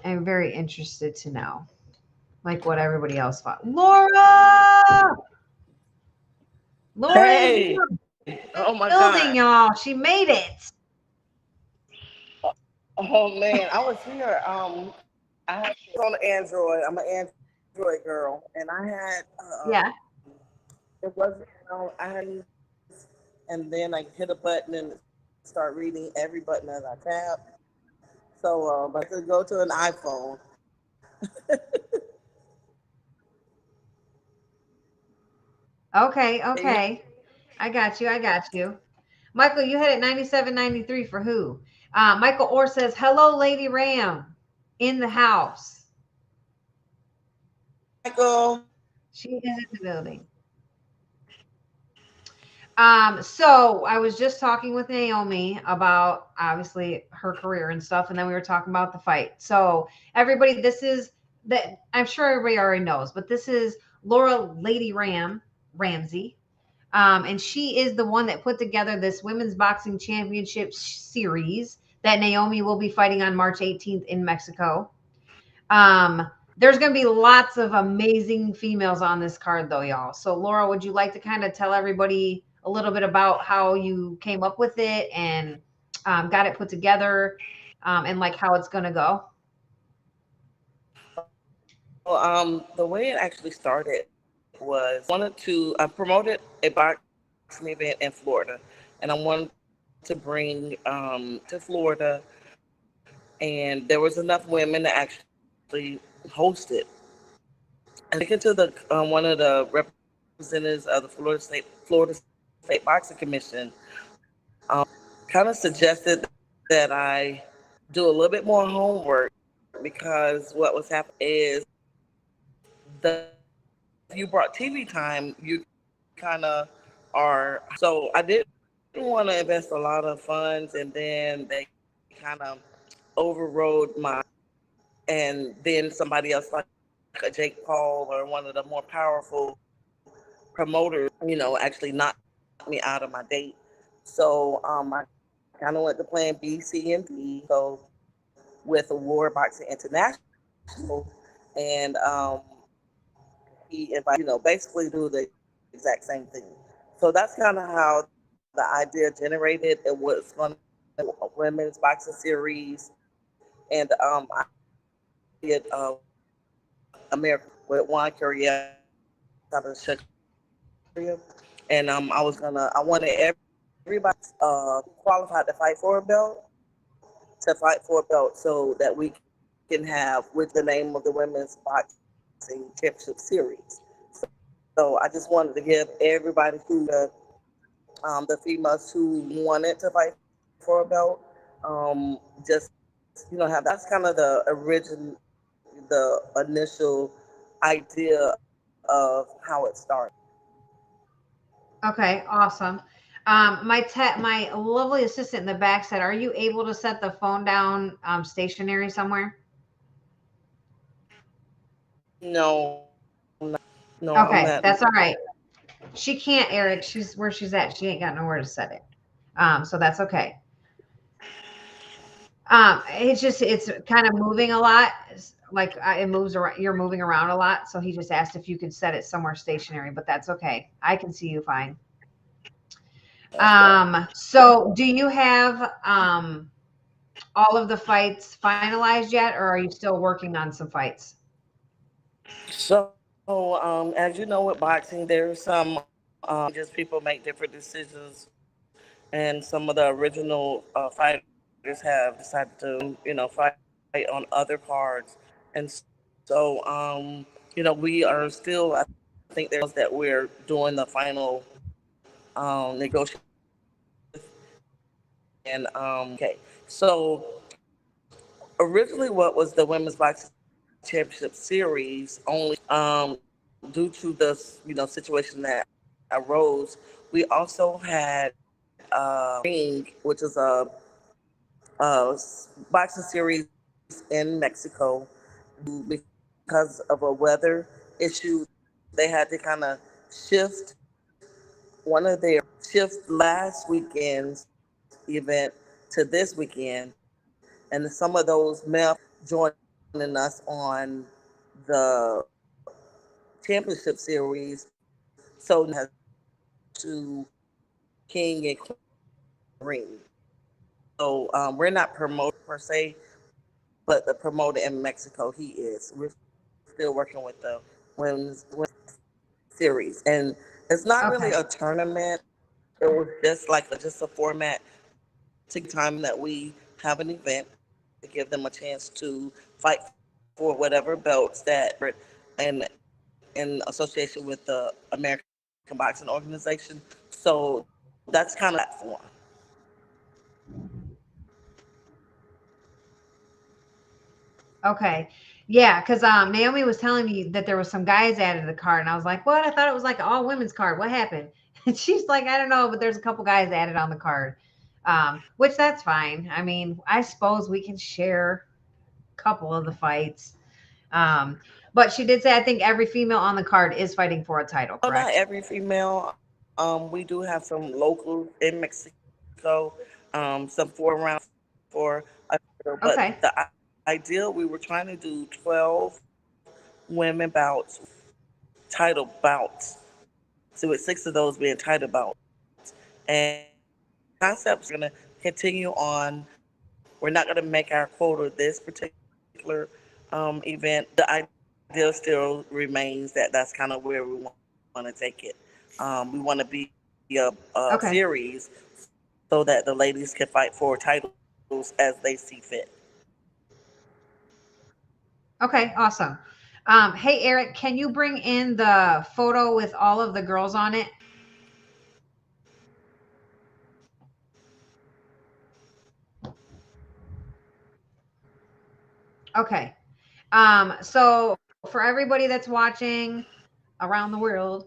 I'm very interested to know, like what everybody else thought. Laura! Laura is in Hey, the oh my building, God. y'all. She made it. Oh man, I was here. I had was on Android. I'm an Android girl, and I had Yeah. it wasn't. I had, and then I hit a button and start reading every button that I tap. So, I could go to an iPhone. Okay, Can you- okay. I got you. I got you. Michael, you had it 97.93 for who? Michael Orr says, hello, Lady Ram in the house. Michael. She is in the building. So I was just talking with Naomi about obviously her career and stuff, and then we were talking about the fight. So everybody, this is that I'm sure everybody already knows, but this is Laura Lady Ramsey. And she is the one that put together this women's boxing championship series that Naomi will be fighting on March 18th in Mexico. There's going to be lots of amazing females on this card, though, y'all. So, Laura, would you like to kind of tell everybody a little bit about how you came up with it and got it put together and like how it's going to go? Well, the way it actually started was wanted to I promoted a boxing event in Florida, and I wanted to bring to Florida, and there was enough women to actually host it. And taken to the one of the representatives of the Florida State Boxing Commission, um, kind of suggested that I do a little bit more homework because what was happening is the if you brought TV time, you kind of are. So I didn't want to invest a lot of funds, and then they kind of overrode my, and then somebody else like a Jake Paul or one of the more powerful promoters, actually knocked me out of my date. So I kind of went to plan B, C, and D. So with Award Boxing International, and he invited, basically do the exact same thing. So that's kind of how the idea generated. It was going to be a women's boxing series, and I did America with Juan Courier out of Chicago, and I wanted everybody qualified to fight for a belt, so that we can have with the name of the women's boxing championship series. So I just wanted to give everybody the females who wanted to fight for a belt, just have that's kind of the initial idea of how it started. Okay, awesome. My lovely assistant in the back said, "Are you able to set the phone down stationary somewhere?" No, no, I'm Okay, at. that's all right. She can't, Eric. She's where she's at. She ain't got nowhere to set it. So that's okay. It's kind of moving a lot. Like it moves around. You're moving around a lot. So he just asked if you could set it somewhere stationary, but that's okay. I can see you fine. Okay. So do you have all of the fights finalized yet, or are you still working on some fights? So, as you know, with boxing, there's some just people make different decisions, and some of the original fighters have decided to, fight on other cards, and so, we are still. I think there's that we're doing the final negotiation, and okay. So originally, what was the women's boxing championship series only due to the situation that arose. We also had ring, which is a boxing series in Mexico. Because of a weather issue, they had to kind of shift one of their shift last weekend's event to this weekend, and some of those male joined us on the championship series. So has to King and Queen. So we're not promoted per se, but the promoter in Mexico, he is. We're still working with the women's series, and it's not really Okay. a tournament. It was just like just a format to time that we have an event to give them a chance to fight for whatever belts that and in association with the American Boxing Organization. So that's kind of platform. Okay. Yeah, because Naomi was telling me that there was some guys added to the card, and I was like, "What? I thought it was like an all women's card. What happened?" And she's like, "I don't know, but there's a couple guys added on the card, which that's fine. I mean, I suppose we can share a couple of the fights." Um, but she did say, I think every female on the card is fighting for a title, No, not correct? every female. We do have some locals in Mexico, some 4 rounds for a title, Okay. but the ideal we were trying to do 12 women bouts, title bouts. So with 6 of those being title bouts, and concepts are going to continue on. We're not going to make our quota this particular event. The idea still remains that that's kind of where we want to take it. We want to be a Okay. series so that the ladies can fight for titles as they see fit. Okay. Awesome. Hey, Eric, can you bring in the photo with all of the girls on it? Okay. So for everybody that's watching around the world,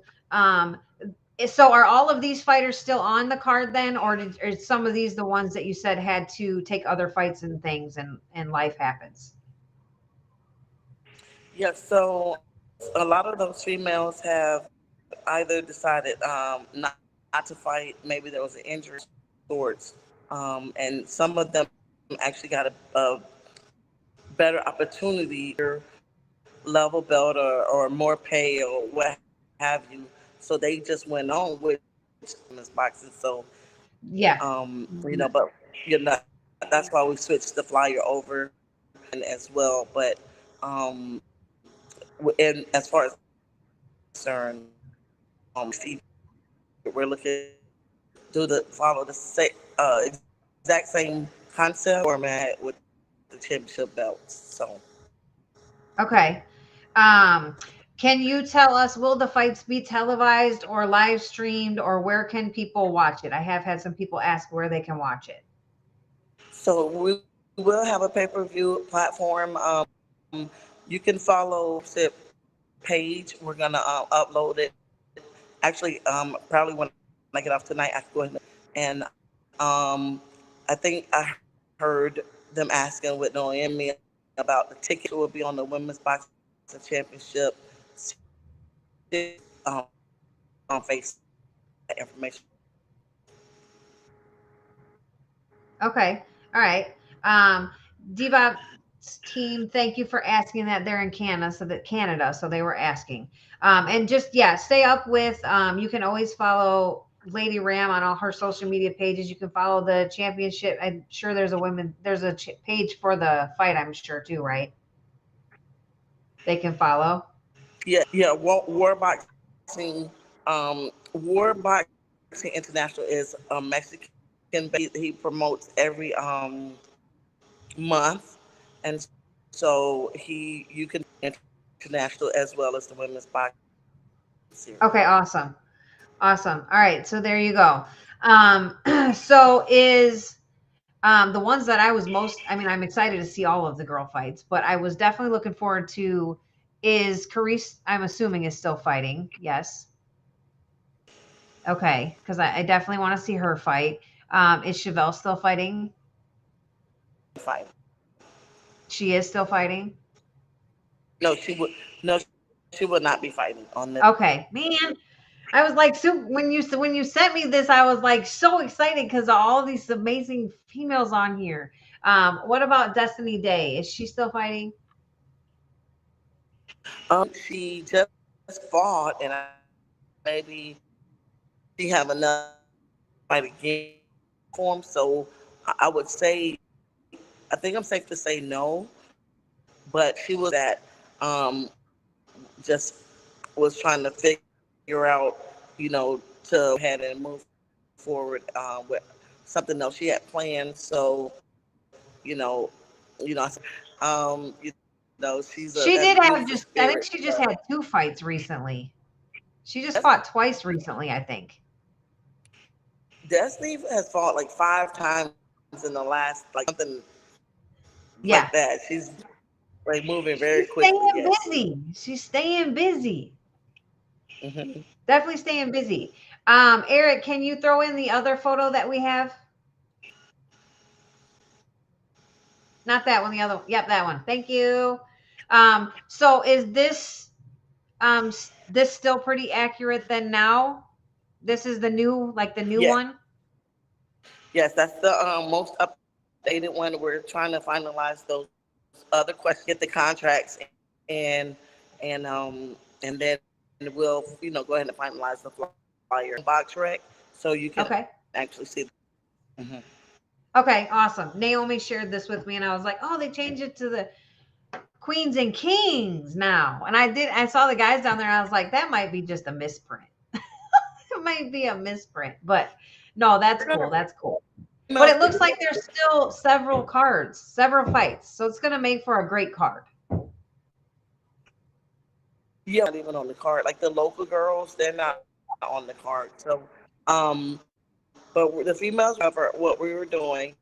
so are all of these fighters still on the card then, or are some of these the ones that you said had to take other fights and things and life happens? Yes, so a lot of those females have either decided not to fight. Maybe there was an injury of sorts, and some of them actually got a better opportunity, level belt or more pay or what have you. So they just went on with this boxing. So Yeah. but you know that's why we switched the flyer over and as well. But um, and as far as concerned, Steve, we're looking do the follow the exact same concept format with the championship belts. So Okay. Um, can you tell us, will the fights be televised or live streamed, or where can people watch it? I have had some people ask where they can watch it. we will have a pay-per-view platform. You can follow the page. We're gonna upload it. Actually, probably when I get off tonight, I can go ahead and I think I heard them asking with Noemi about the ticket will be on the Women's Boxing Championship um, on Facebook information. Okay. All right. Um, Devop's team, thank you for asking that. They're in Canada, so they were asking. And just yeah, stay up with. You can always follow Lady Ram on all her social media pages. You can follow the championship. I'm sure there's a page for the fight. I'm sure too, right? They can follow. Yeah. War Boxing International is a Mexican. He promotes every month, and so you can international as well as the women's boxing series. Okay, awesome. Awesome. All right, so there you go. So is the ones that I was most, I mean, I'm excited to see all of the girl fights, but I was definitely looking forward to is Carice, I'm assuming, is still fighting. Yes. Okay, because I definitely want to see her fight. Is Chevelle still fighting? Fight. She is still fighting. No, no, she would not be fighting on this. Okay, man. I was like, so when you sent me this, I was like so excited because of all these amazing females on here. What about Destiny Day? Is she still fighting? She just fought, and maybe she have enough fight again for him. So I would say, I think I'm safe to say no. But she was um, just was trying to figure out, to ahead and move forward with something else she had planned. So, you know, you she's She a did have beautiful just, I think spirit. she just had 2 fights recently. She just Des- fought twice recently, I think. Destiny has fought like 5 times in the last like something Yeah. like that. She's like moving very She's quickly. staying Yes. busy. She's staying busy. Hmm. Definitely staying busy. Eric, can you throw in the other photo that we have? Not that one, the other one. Yep, that one. Thank you. So is this still pretty accurate then now? This is the new, like the new Yes. one? Yes, that's the most updated one. We're trying to finalize those other questions, get the contracts, and and then we'll go ahead and finalize the flyer box rec so you can Okay. actually see. Mhm. Okay, awesome. Naomi shared this with me and I was like, oh, they changed it to the Queens and Kings now. And I saw the guys down there. I was like, that might be just a misprint. It might be a misprint, but no, that's cool. That's cool. But it looks like there's still several cards, several fights. So it's going to make for a great card. Yeah, not even on the card. Like the local girls, they're not on the card. So, but the females cover what we were doing,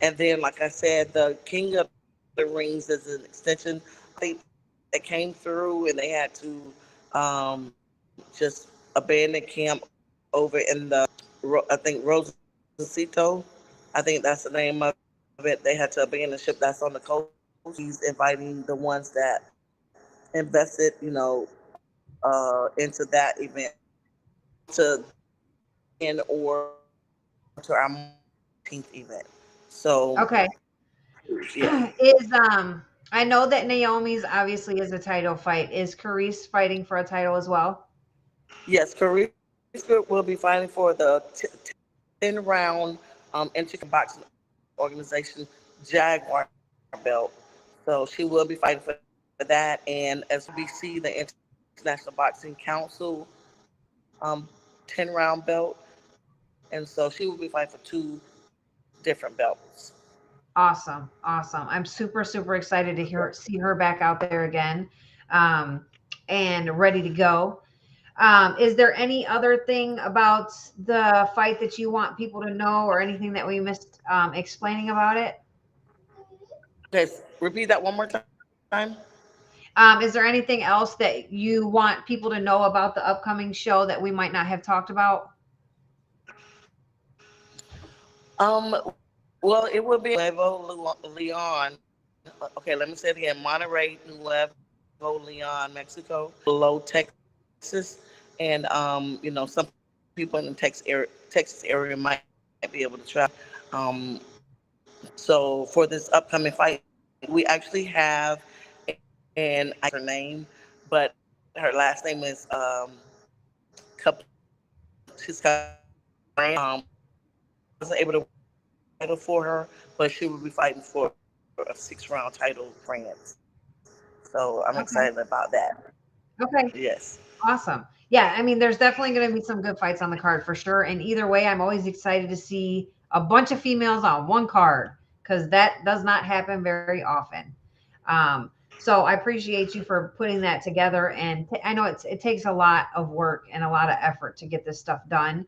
and then, like I said, the King of the Rings is an extension that came through, and they had to just abandon camp over in the, I think, Rosacito. I think that's the name of it. They had to abandon ship that's on the coast. He's inviting the ones that invested, into that event to in or to our 19th event. So Okay. yeah, Is I know that Naomi's obviously is a title fight. Is Carice fighting for a title as well? yes, Korea will be fighting for the 10-round intricate boxing organization Jaguar belt. So she will be fighting for that, and as we see the International Boxing Council 10-round belt, and so she will be fighting for 2 different belts. Awesome. Awesome. I'm super, super excited to see her back out there again, um, and ready to go. Is there any other thing about the fight that you want people to know or anything that we missed explaining about it? Okay, repeat that one more time. Is there anything else that you want people to know about the upcoming show that we might not have talked about? Um, well, it will be Nuevo Leon. Okay, let me say it again. Monterrey, Nuevo Leon, Mexico, below Texas, and some people in the Texas area might be able to travel. Um, so for this upcoming fight, we actually have, and I her name, but her last name is she's got wasn't able to title for her, but she will be fighting for a 6-round title France. So I'm Okay. excited about that. Okay. Yes. Awesome. Yeah, I mean, there's definitely going to be some good fights on the card for sure. And either way, I'm always excited to see a bunch of females on one card because that does not happen very often. So I appreciate you for putting that together. And I know it takes a lot of work and a lot of effort to get this stuff done.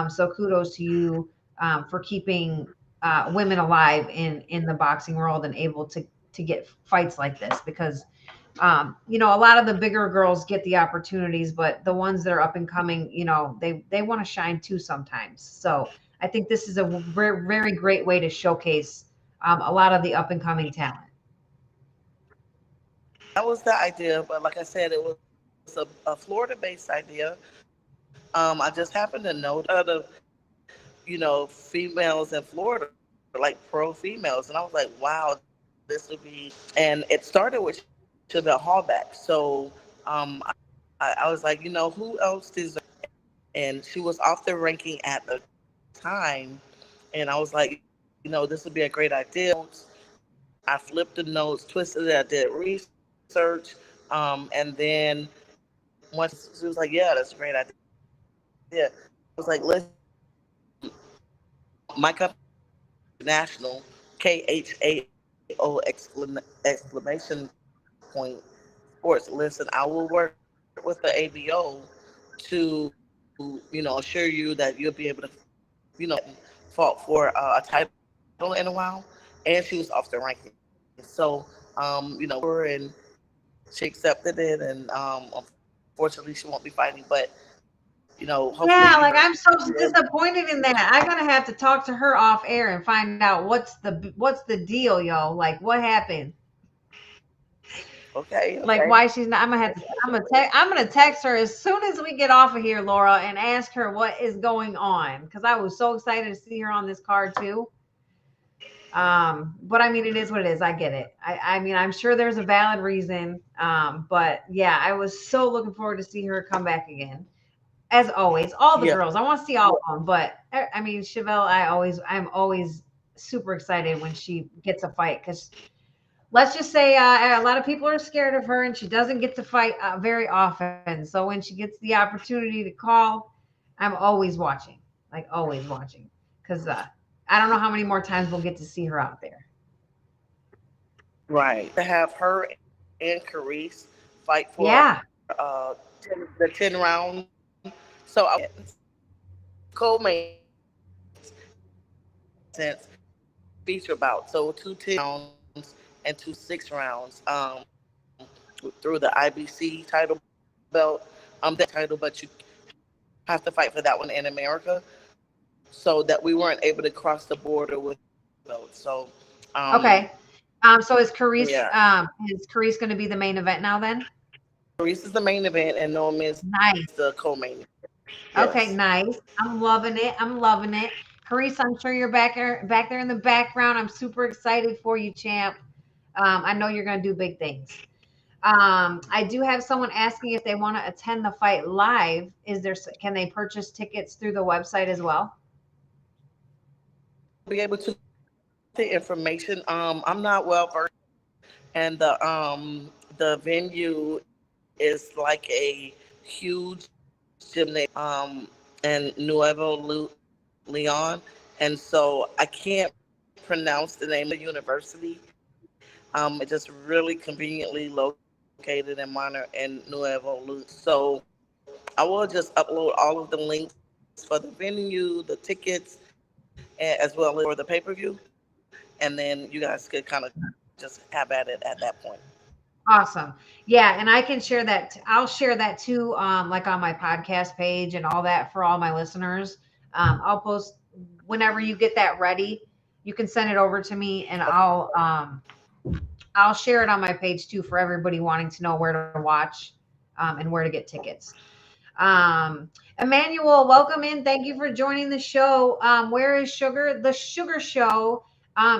So kudos to you for keeping women alive in the boxing world and able to get fights like this because a lot of the bigger girls get the opportunities, but the ones that are up and coming, they want to shine too sometimes. So I think this is a very, very great way to showcase a lot of the up and coming talent. That was the idea, but like I said, it was a Florida-based idea. I just happened to know other, females in Florida, like pro females, and I was like, wow, this would be. And it started with Chevelle Hallback. So I was like, who else deserves? And she was off the ranking at the time, and I was like, this would be a great idea. I flipped the notes, twisted it, I did research, and then once she was like, yeah, that's a great idea. I was like, listen, my company national KHAO exclamation point sports. Listen, I will work with the ABO to assure you that you'll be able to fought for a title in a while, and she was off the ranking. So and she accepted it, and unfortunately she won't be fighting, but hopefully Yeah, like I'm so disappointed in that. I'm gonna have to talk to her off air and find out what's the deal, yo. Like what happened? Okay. Like why she's not. I'm gonna text her as soon as we get off of here, Laura, and ask her what is going on, because I was so excited to see her on this card too. But I mean, it is what it is. I get it. I mean, I'm sure there's a valid reason. But yeah, I was so looking forward to see her come back again. As always, all the girls. I want to see all of them. But I mean, Chevelle, I'm always super excited when she gets a fight, because let's just say a lot of people are scared of her, and she doesn't get to fight very often. So when she gets the opportunity to call, I'm always watching, like always watching, because I don't know how many more times we'll get to see her out there. Right. To have her and Carice fight for uh, the 10 round. So co-main since feature bout. So 2 10 rounds and 2 6 rounds through the IBC title belt. That title, but you have to fight for that one in America. So that we weren't able to cross the border with belts. So okay. So is Carice going to be the main event now then? Carice is the main event, and Noemi is the co-main event. Yes. Okay, nice. I'm loving it. Carice, I'm sure you're back there in the background. I'm super excited for you, champ. I know you're going to do big things. I do have someone asking if they want to attend the fight live. Can they purchase tickets through the website as well? Be able to the information. I'm not well versed, and the venue is like a huge gymnasium in Nuevo Leon, and so I can't pronounce the name of the university. It's just really conveniently located in Nuevo Leon. So I will just upload all of the links for the venue, the tickets, as well as for the pay-per-view, and then you guys could kind of just have at it at that point. Awesome. Yeah, and I can share that. I'll share that too, like on my podcast page and all that for all my listeners. I'll post whenever you get that ready. You can send it over to me, and I'll share it on my page too for everybody wanting to know where to watch and where to get tickets. Emmanuel, welcome in. Thank you for joining the show. Where is Sugar? The Sugar Show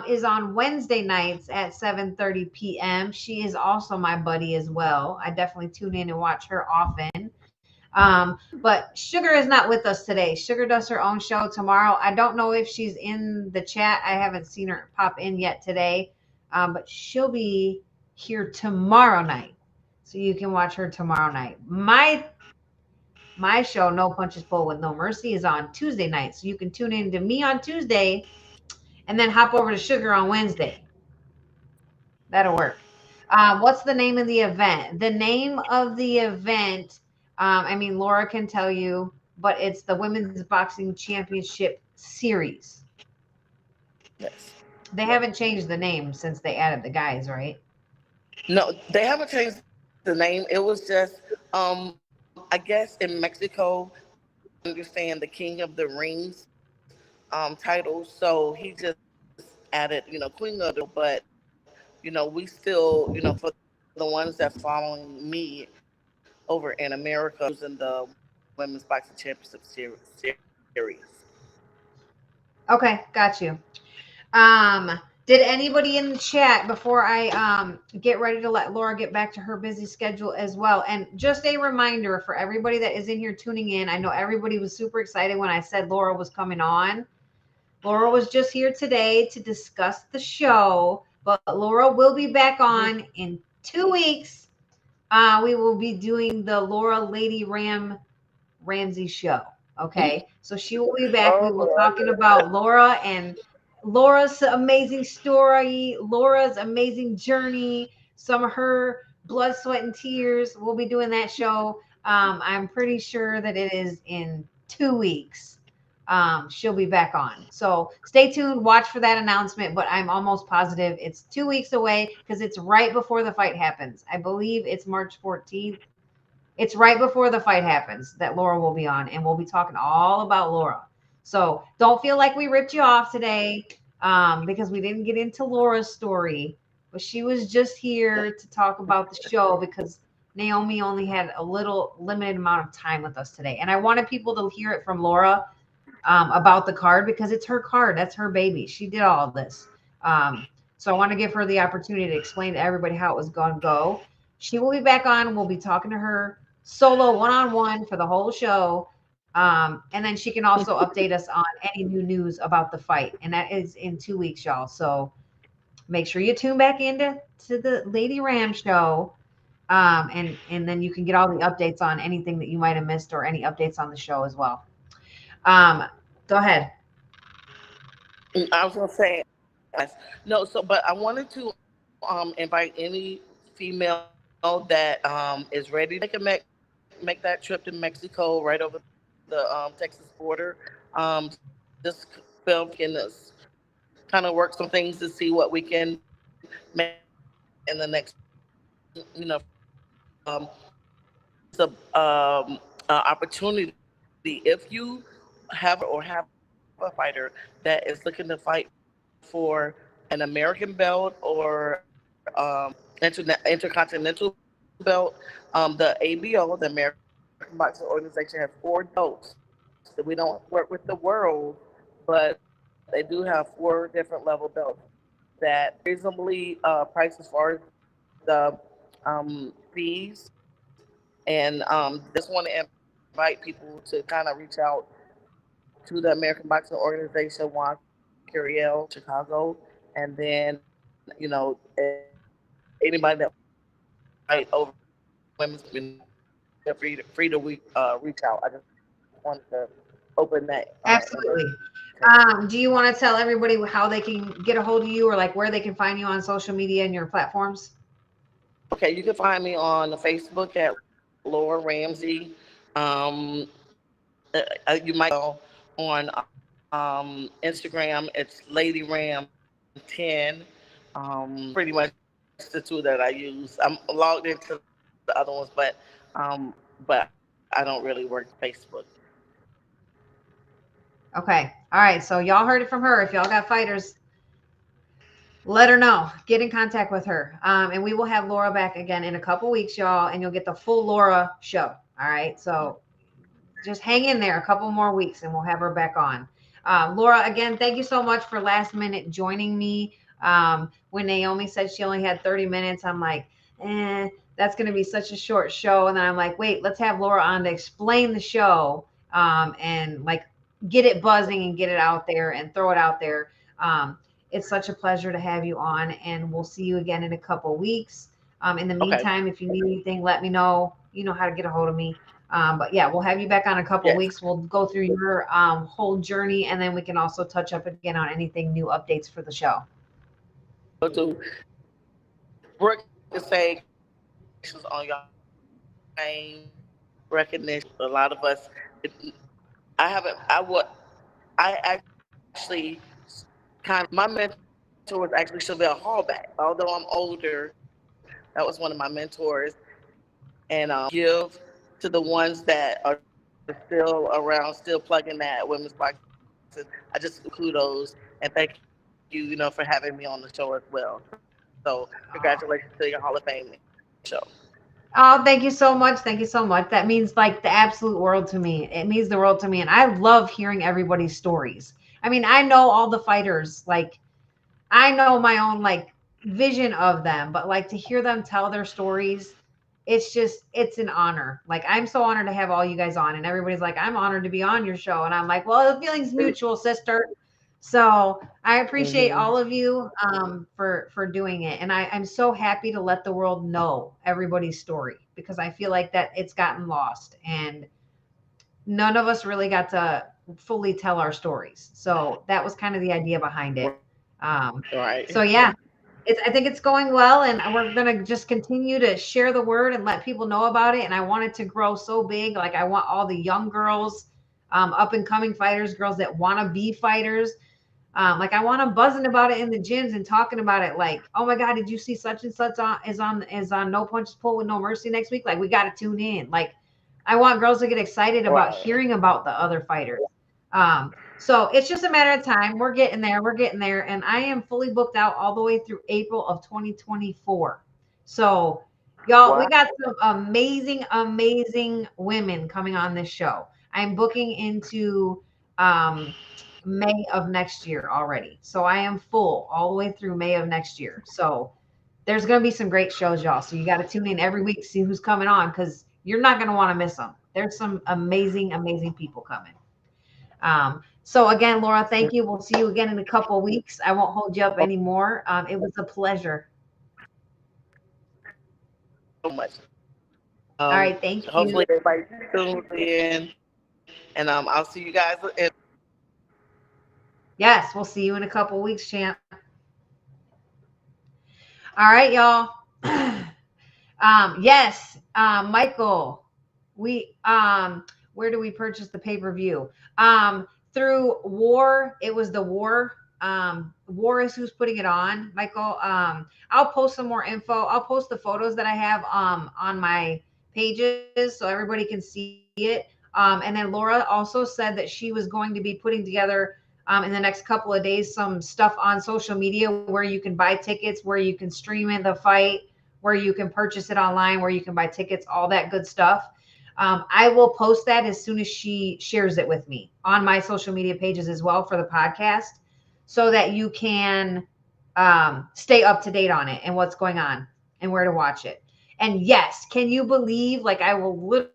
is on Wednesday nights at 7:30 p.m. She is also my buddy as well. I definitely tune in and watch her often. But Sugar is not with us today. Sugar does her own show tomorrow. I don't know if she's in the chat. I haven't seen her pop in yet today. But she'll be here tomorrow night. So you can watch her tomorrow night. My show, No Punches Pulled with No Mercy, is on Tuesday night. So you can tune in to me on Tuesday and then hop over to Sugar on Wednesday. That'll work. What's the name of the event? The name of the event, Laura can tell you, but it's the Women's Boxing Championship Series. Yes. They haven't changed the name since they added the guys, right? No, they haven't changed the name. It was just, I guess in Mexico, I understand the King of the Rings title. So he just added, Queen of the, but, we still, for the ones that following me over in America, using the Women's Boxing Championship series. Okay, got you. Did anybody in the chat, before I get ready to let Laura get back to her busy schedule as well? And just a reminder for everybody that is in here tuning in, I know everybody was super excited when I said Laura was coming on. Laura was just here today to discuss the show, but Laura will be back on in 2 weeks. We will be doing the Laura Lady Ramsey show. Okay, so she will be back. We will talking about Laura and Laura's amazing story, Laura's amazing journey, some of her blood, sweat, and tears. We'll be doing that show. I'm pretty sure that it is in 2 weeks. She'll be back on. So stay tuned, watch for that announcement, but I'm almost positive it's 2 weeks away because it's right before the fight happens. I believe it's March 14th. It's right before the fight happens that Laura will be on, and we'll be talking all about Laura. So don't feel like we ripped you off today because we didn't get into Laura's story, but she was just here to talk about the show because Naomi only had a little limited amount of time with us today. And I wanted people to hear it from Laura about the card because it's her card. That's her baby. She did all of this. So I want to give her the opportunity to explain to everybody how it was going to go. She will be back on. We'll be talking to her solo one-on-one for the whole show. And then she can also update us on any new news about the fight. And that is in 2 weeks, y'all. So make sure you tune back into the Lady Ram show. And then you can get all the updates on anything that you might have missed or any updates on the show as well. Go ahead. I was gonna say no, but I wanted to invite any female that is ready. They can make that trip to Mexico, right over the Texas border. This film can kind of work some things to see what we can make in the next, the opportunity. If you have a fighter that is looking to fight for an American belt or intercontinental belt, the ABO, the American Boxing Organization, has 4 belts. So we don't work with the world, but they do have 4 different level belts that reasonably priced as far as the fees. And just want to invite people to kind of reach out to the American Boxing Organization, Juan Curiel, Chicago, and then anybody that fight over women's been free to reach out. I just wanted to open that. Absolutely. Do you want to tell everybody how they can get a hold of you or like where they can find you on social media and your platforms? Okay, you can find me on Facebook at Laura Ramsey. You might go on Instagram. It's Lady Ram 10. Pretty much the 2 that I use. I'm logged into the other ones, but I don't really work Facebook. Okay. All right. So y'all heard it from her. If y'all got fighters, let her know. Get in contact with her. And we will have Laura back again in a couple weeks, y'all, and you'll get the full Laura show. All right. So just hang in there a couple more weeks and we'll have her back on. Laura, again, thank you so much for last minute joining me. When Naomi said she only had 30 minutes, I'm like, that's going to be such a short show. And then I'm like, wait, let's have Laura on to explain the show and like get it buzzing and get it out there and throw it out there. It's such a pleasure to have you on, and we'll see you again in a couple weeks. In the meantime, if you need anything, let me know. You know how to get a hold of me. But yeah, we'll have you back on a couple weeks. We'll go through your whole journey, and then we can also touch up again on anything new updates for the show. To Brooke is saying on your name recognition. A lot of us, I actually my mentor was actually Chevelle Hallback. Although I'm older, that was one of my mentors. And give to the ones that are still around, still plugging that women's boxing. I just kudos and thank you, for having me on the show as well. So congratulations to your Hall of Fame show. Oh, thank you so much. Thank you so much. That means like the absolute world to me. It means the world to me. And I love hearing everybody's stories. I mean, I know all the fighters. Like, I know my own like vision of them, but like to hear them tell their stories, it's an honor. Like I'm so honored to have all you guys on, and everybody's like, I'm honored to be on your show. And I'm like, well, the feeling's mutual, sister. So I appreciate all of you for doing it. And I'm so happy to let the world know everybody's story, because I feel like that it's gotten lost and none of us really got to fully tell our stories. So that was kind of the idea behind it. Right. So yeah, I think it's going well, and we're gonna just continue to share the word and let people know about it. And I want it to grow so big. Like I want all the young girls, up and coming fighters, girls that want to be fighters. Like I want them buzzing about it in the gyms and talking about it. Like, oh my God, did you see such and such is on No Punches Pulled with No Mercy next week? Like we got to tune in. Like I want girls to get excited about hearing about the other fighters. So it's just a matter of time. We're getting there. We're getting there. And I am fully booked out all the way through April of 2024. So y'all, we got some amazing, amazing women coming on this show. I'm booking into May of next year already. So I am full all the way through May of next year. So there's going to be some great shows, y'all. So you got to tune in every week to see who's coming on, because you're not going to want to miss them. There's some amazing, amazing people coming. So again, Laura, thank you. We'll see you again in a couple of weeks. I won't hold you up anymore. It was a pleasure. So much. All right, thank you. Hopefully everybody tunes in, and I'll see you guys. Yes, we'll see you in a couple of weeks, champ. All right, y'all. Yes, Michael, we where do we purchase the pay-per-view? Through War. It was the War. War is who's putting it on, Michael. I'll post some more info. I'll post the photos that I have on my pages so everybody can see it. And then Laura also said that she was going to be putting together in the next couple of days some stuff on social media where you can buy tickets, where you can stream in the fight, where you can purchase it online, where you can buy tickets, all that good stuff. I will post that as soon as she shares it with me on my social media pages as well for the podcast, so that you can stay up to date on it and what's going on and where to watch it. And yes, can you believe, like I will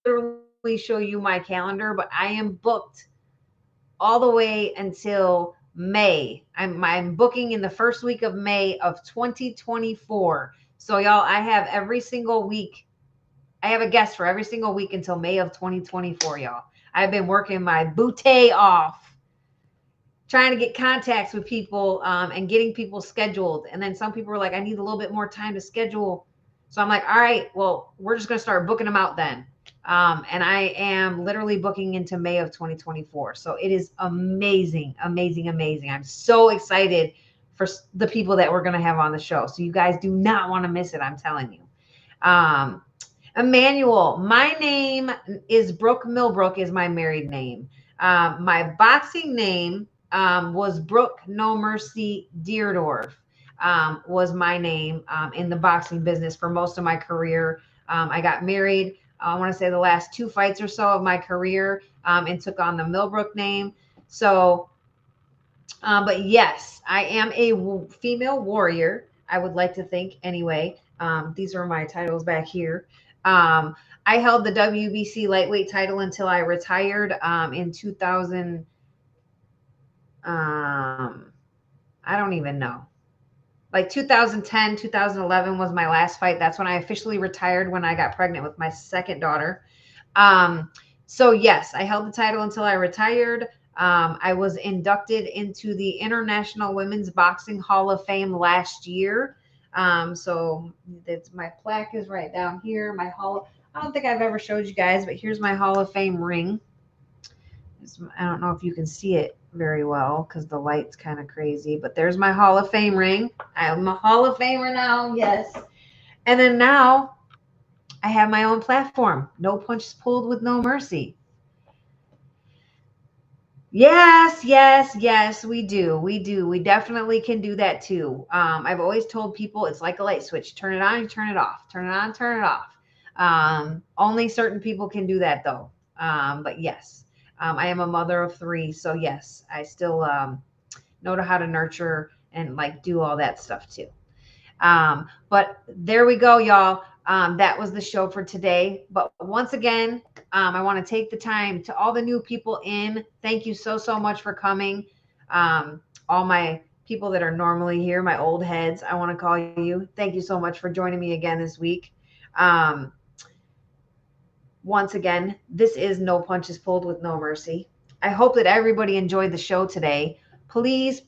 literally show you my calendar, but I am booked all the way until May. I'm booking in the first week of May of 2024. So y'all, I have every single week. I have a guest for every single week until May of 2024, y'all. I've been working my booty off, trying to get contacts with people and getting people scheduled. And then some people were like, I need a little bit more time to schedule. So I'm like, all right, well, we're just going to start booking them out then. And I am literally booking into May of 2024. So it is amazing, amazing, amazing. I'm so excited for the people that we're going to have on the show. So you guys do not want to miss it. I'm telling you. Emmanuel, my name is Brooke Millbrook, is my married name. My boxing name was Brooke No Mercy Dierdorff, was my name in the boxing business for most of my career. I got married, I want to say the last 2 fights or so of my career, and took on the Millbrook name. So, but yes, I am a female warrior, I would like to think anyway. These are my titles back here. I held the WBC lightweight title until I retired in 2000. I don't even know. Like 2010, 2011 was my last fight. That's when I officially retired, when I got pregnant with my second daughter. So yes, I held the title until I retired. I was inducted into the International Women's Boxing Hall of Fame last year. So that's my plaque is right down here. I don't think I've ever showed you guys, but here's my Hall of Fame ring. I don't know if you can see it very well because the light's kind of crazy, but there's my Hall of Fame ring. I'm a Hall of Famer now. Yes. And then now I have my own platform. No Punches Pulled with No Mercy. Yes, we do. We definitely can do that too. I've always told people it's like a light switch. Turn it on, you turn it off. Turn it on, turn it off. Only certain people can do that though. But yes, I am a mother of 3. So yes, I still know how to nurture and like do all that stuff too. But there we go, y'all. That was the show for today. But once again, I want to take the time to all the new people in. Thank you so much for coming. All my people that are normally here, my old heads, I want to call you. Thank you so much for joining me again this week. Once again, this is No Punches Pulled with No Mercy. I hope that everybody enjoyed the show today. Please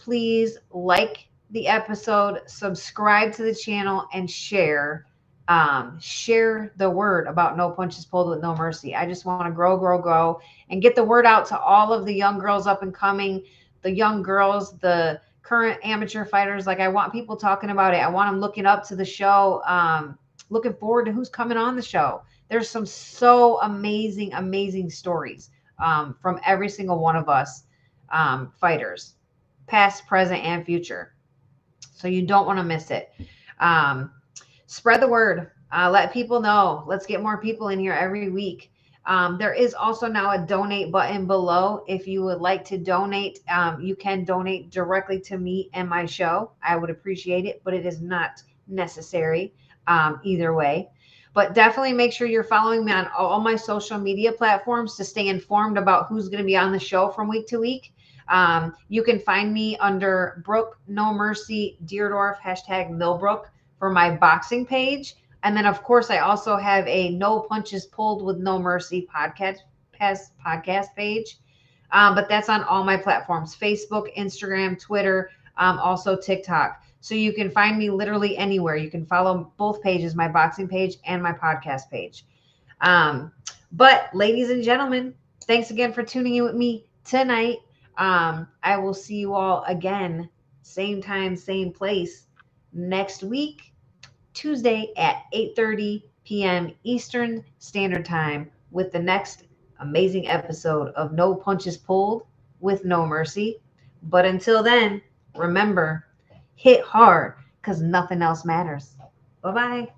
like the episode, subscribe to the channel, and share the word about No Punches Pulled with No Mercy. I just want to grow and get the word out to all of the young girls up and coming, the young girls, the current amateur fighters. Like, I want people talking about it. I want them looking up to the show, looking forward to who's coming on the show. There's some so amazing stories from every single one of us fighters, past, present, and future. So you don't want to miss it. Spread the word. Let people know. Let's get more people in here every week. There is also now a donate button below. If you would like to donate, you can donate directly to me and my show. I would appreciate it, but it is not necessary either way. But definitely make sure you're following me on all my social media platforms to stay informed about who's going to be on the show from week to week. You can find me under Brooke No Mercy Dierdorff #Millbrook for my boxing page. And then, of course, I also have a No Punches Pulled with No Mercy podcast page. But that's on all my platforms: Facebook, Instagram, Twitter, also TikTok. So you can find me literally anywhere. You can follow both pages, my boxing page and my podcast page. But ladies and gentlemen, thanks again for tuning in with me tonight. I will see you all again, same time, same place, next week, Tuesday at 8:30 p.m. Eastern Standard Time, with the next amazing episode of No Punches Pulled with No Mercy. But until then, remember, hit hard, because nothing else matters. Bye-bye.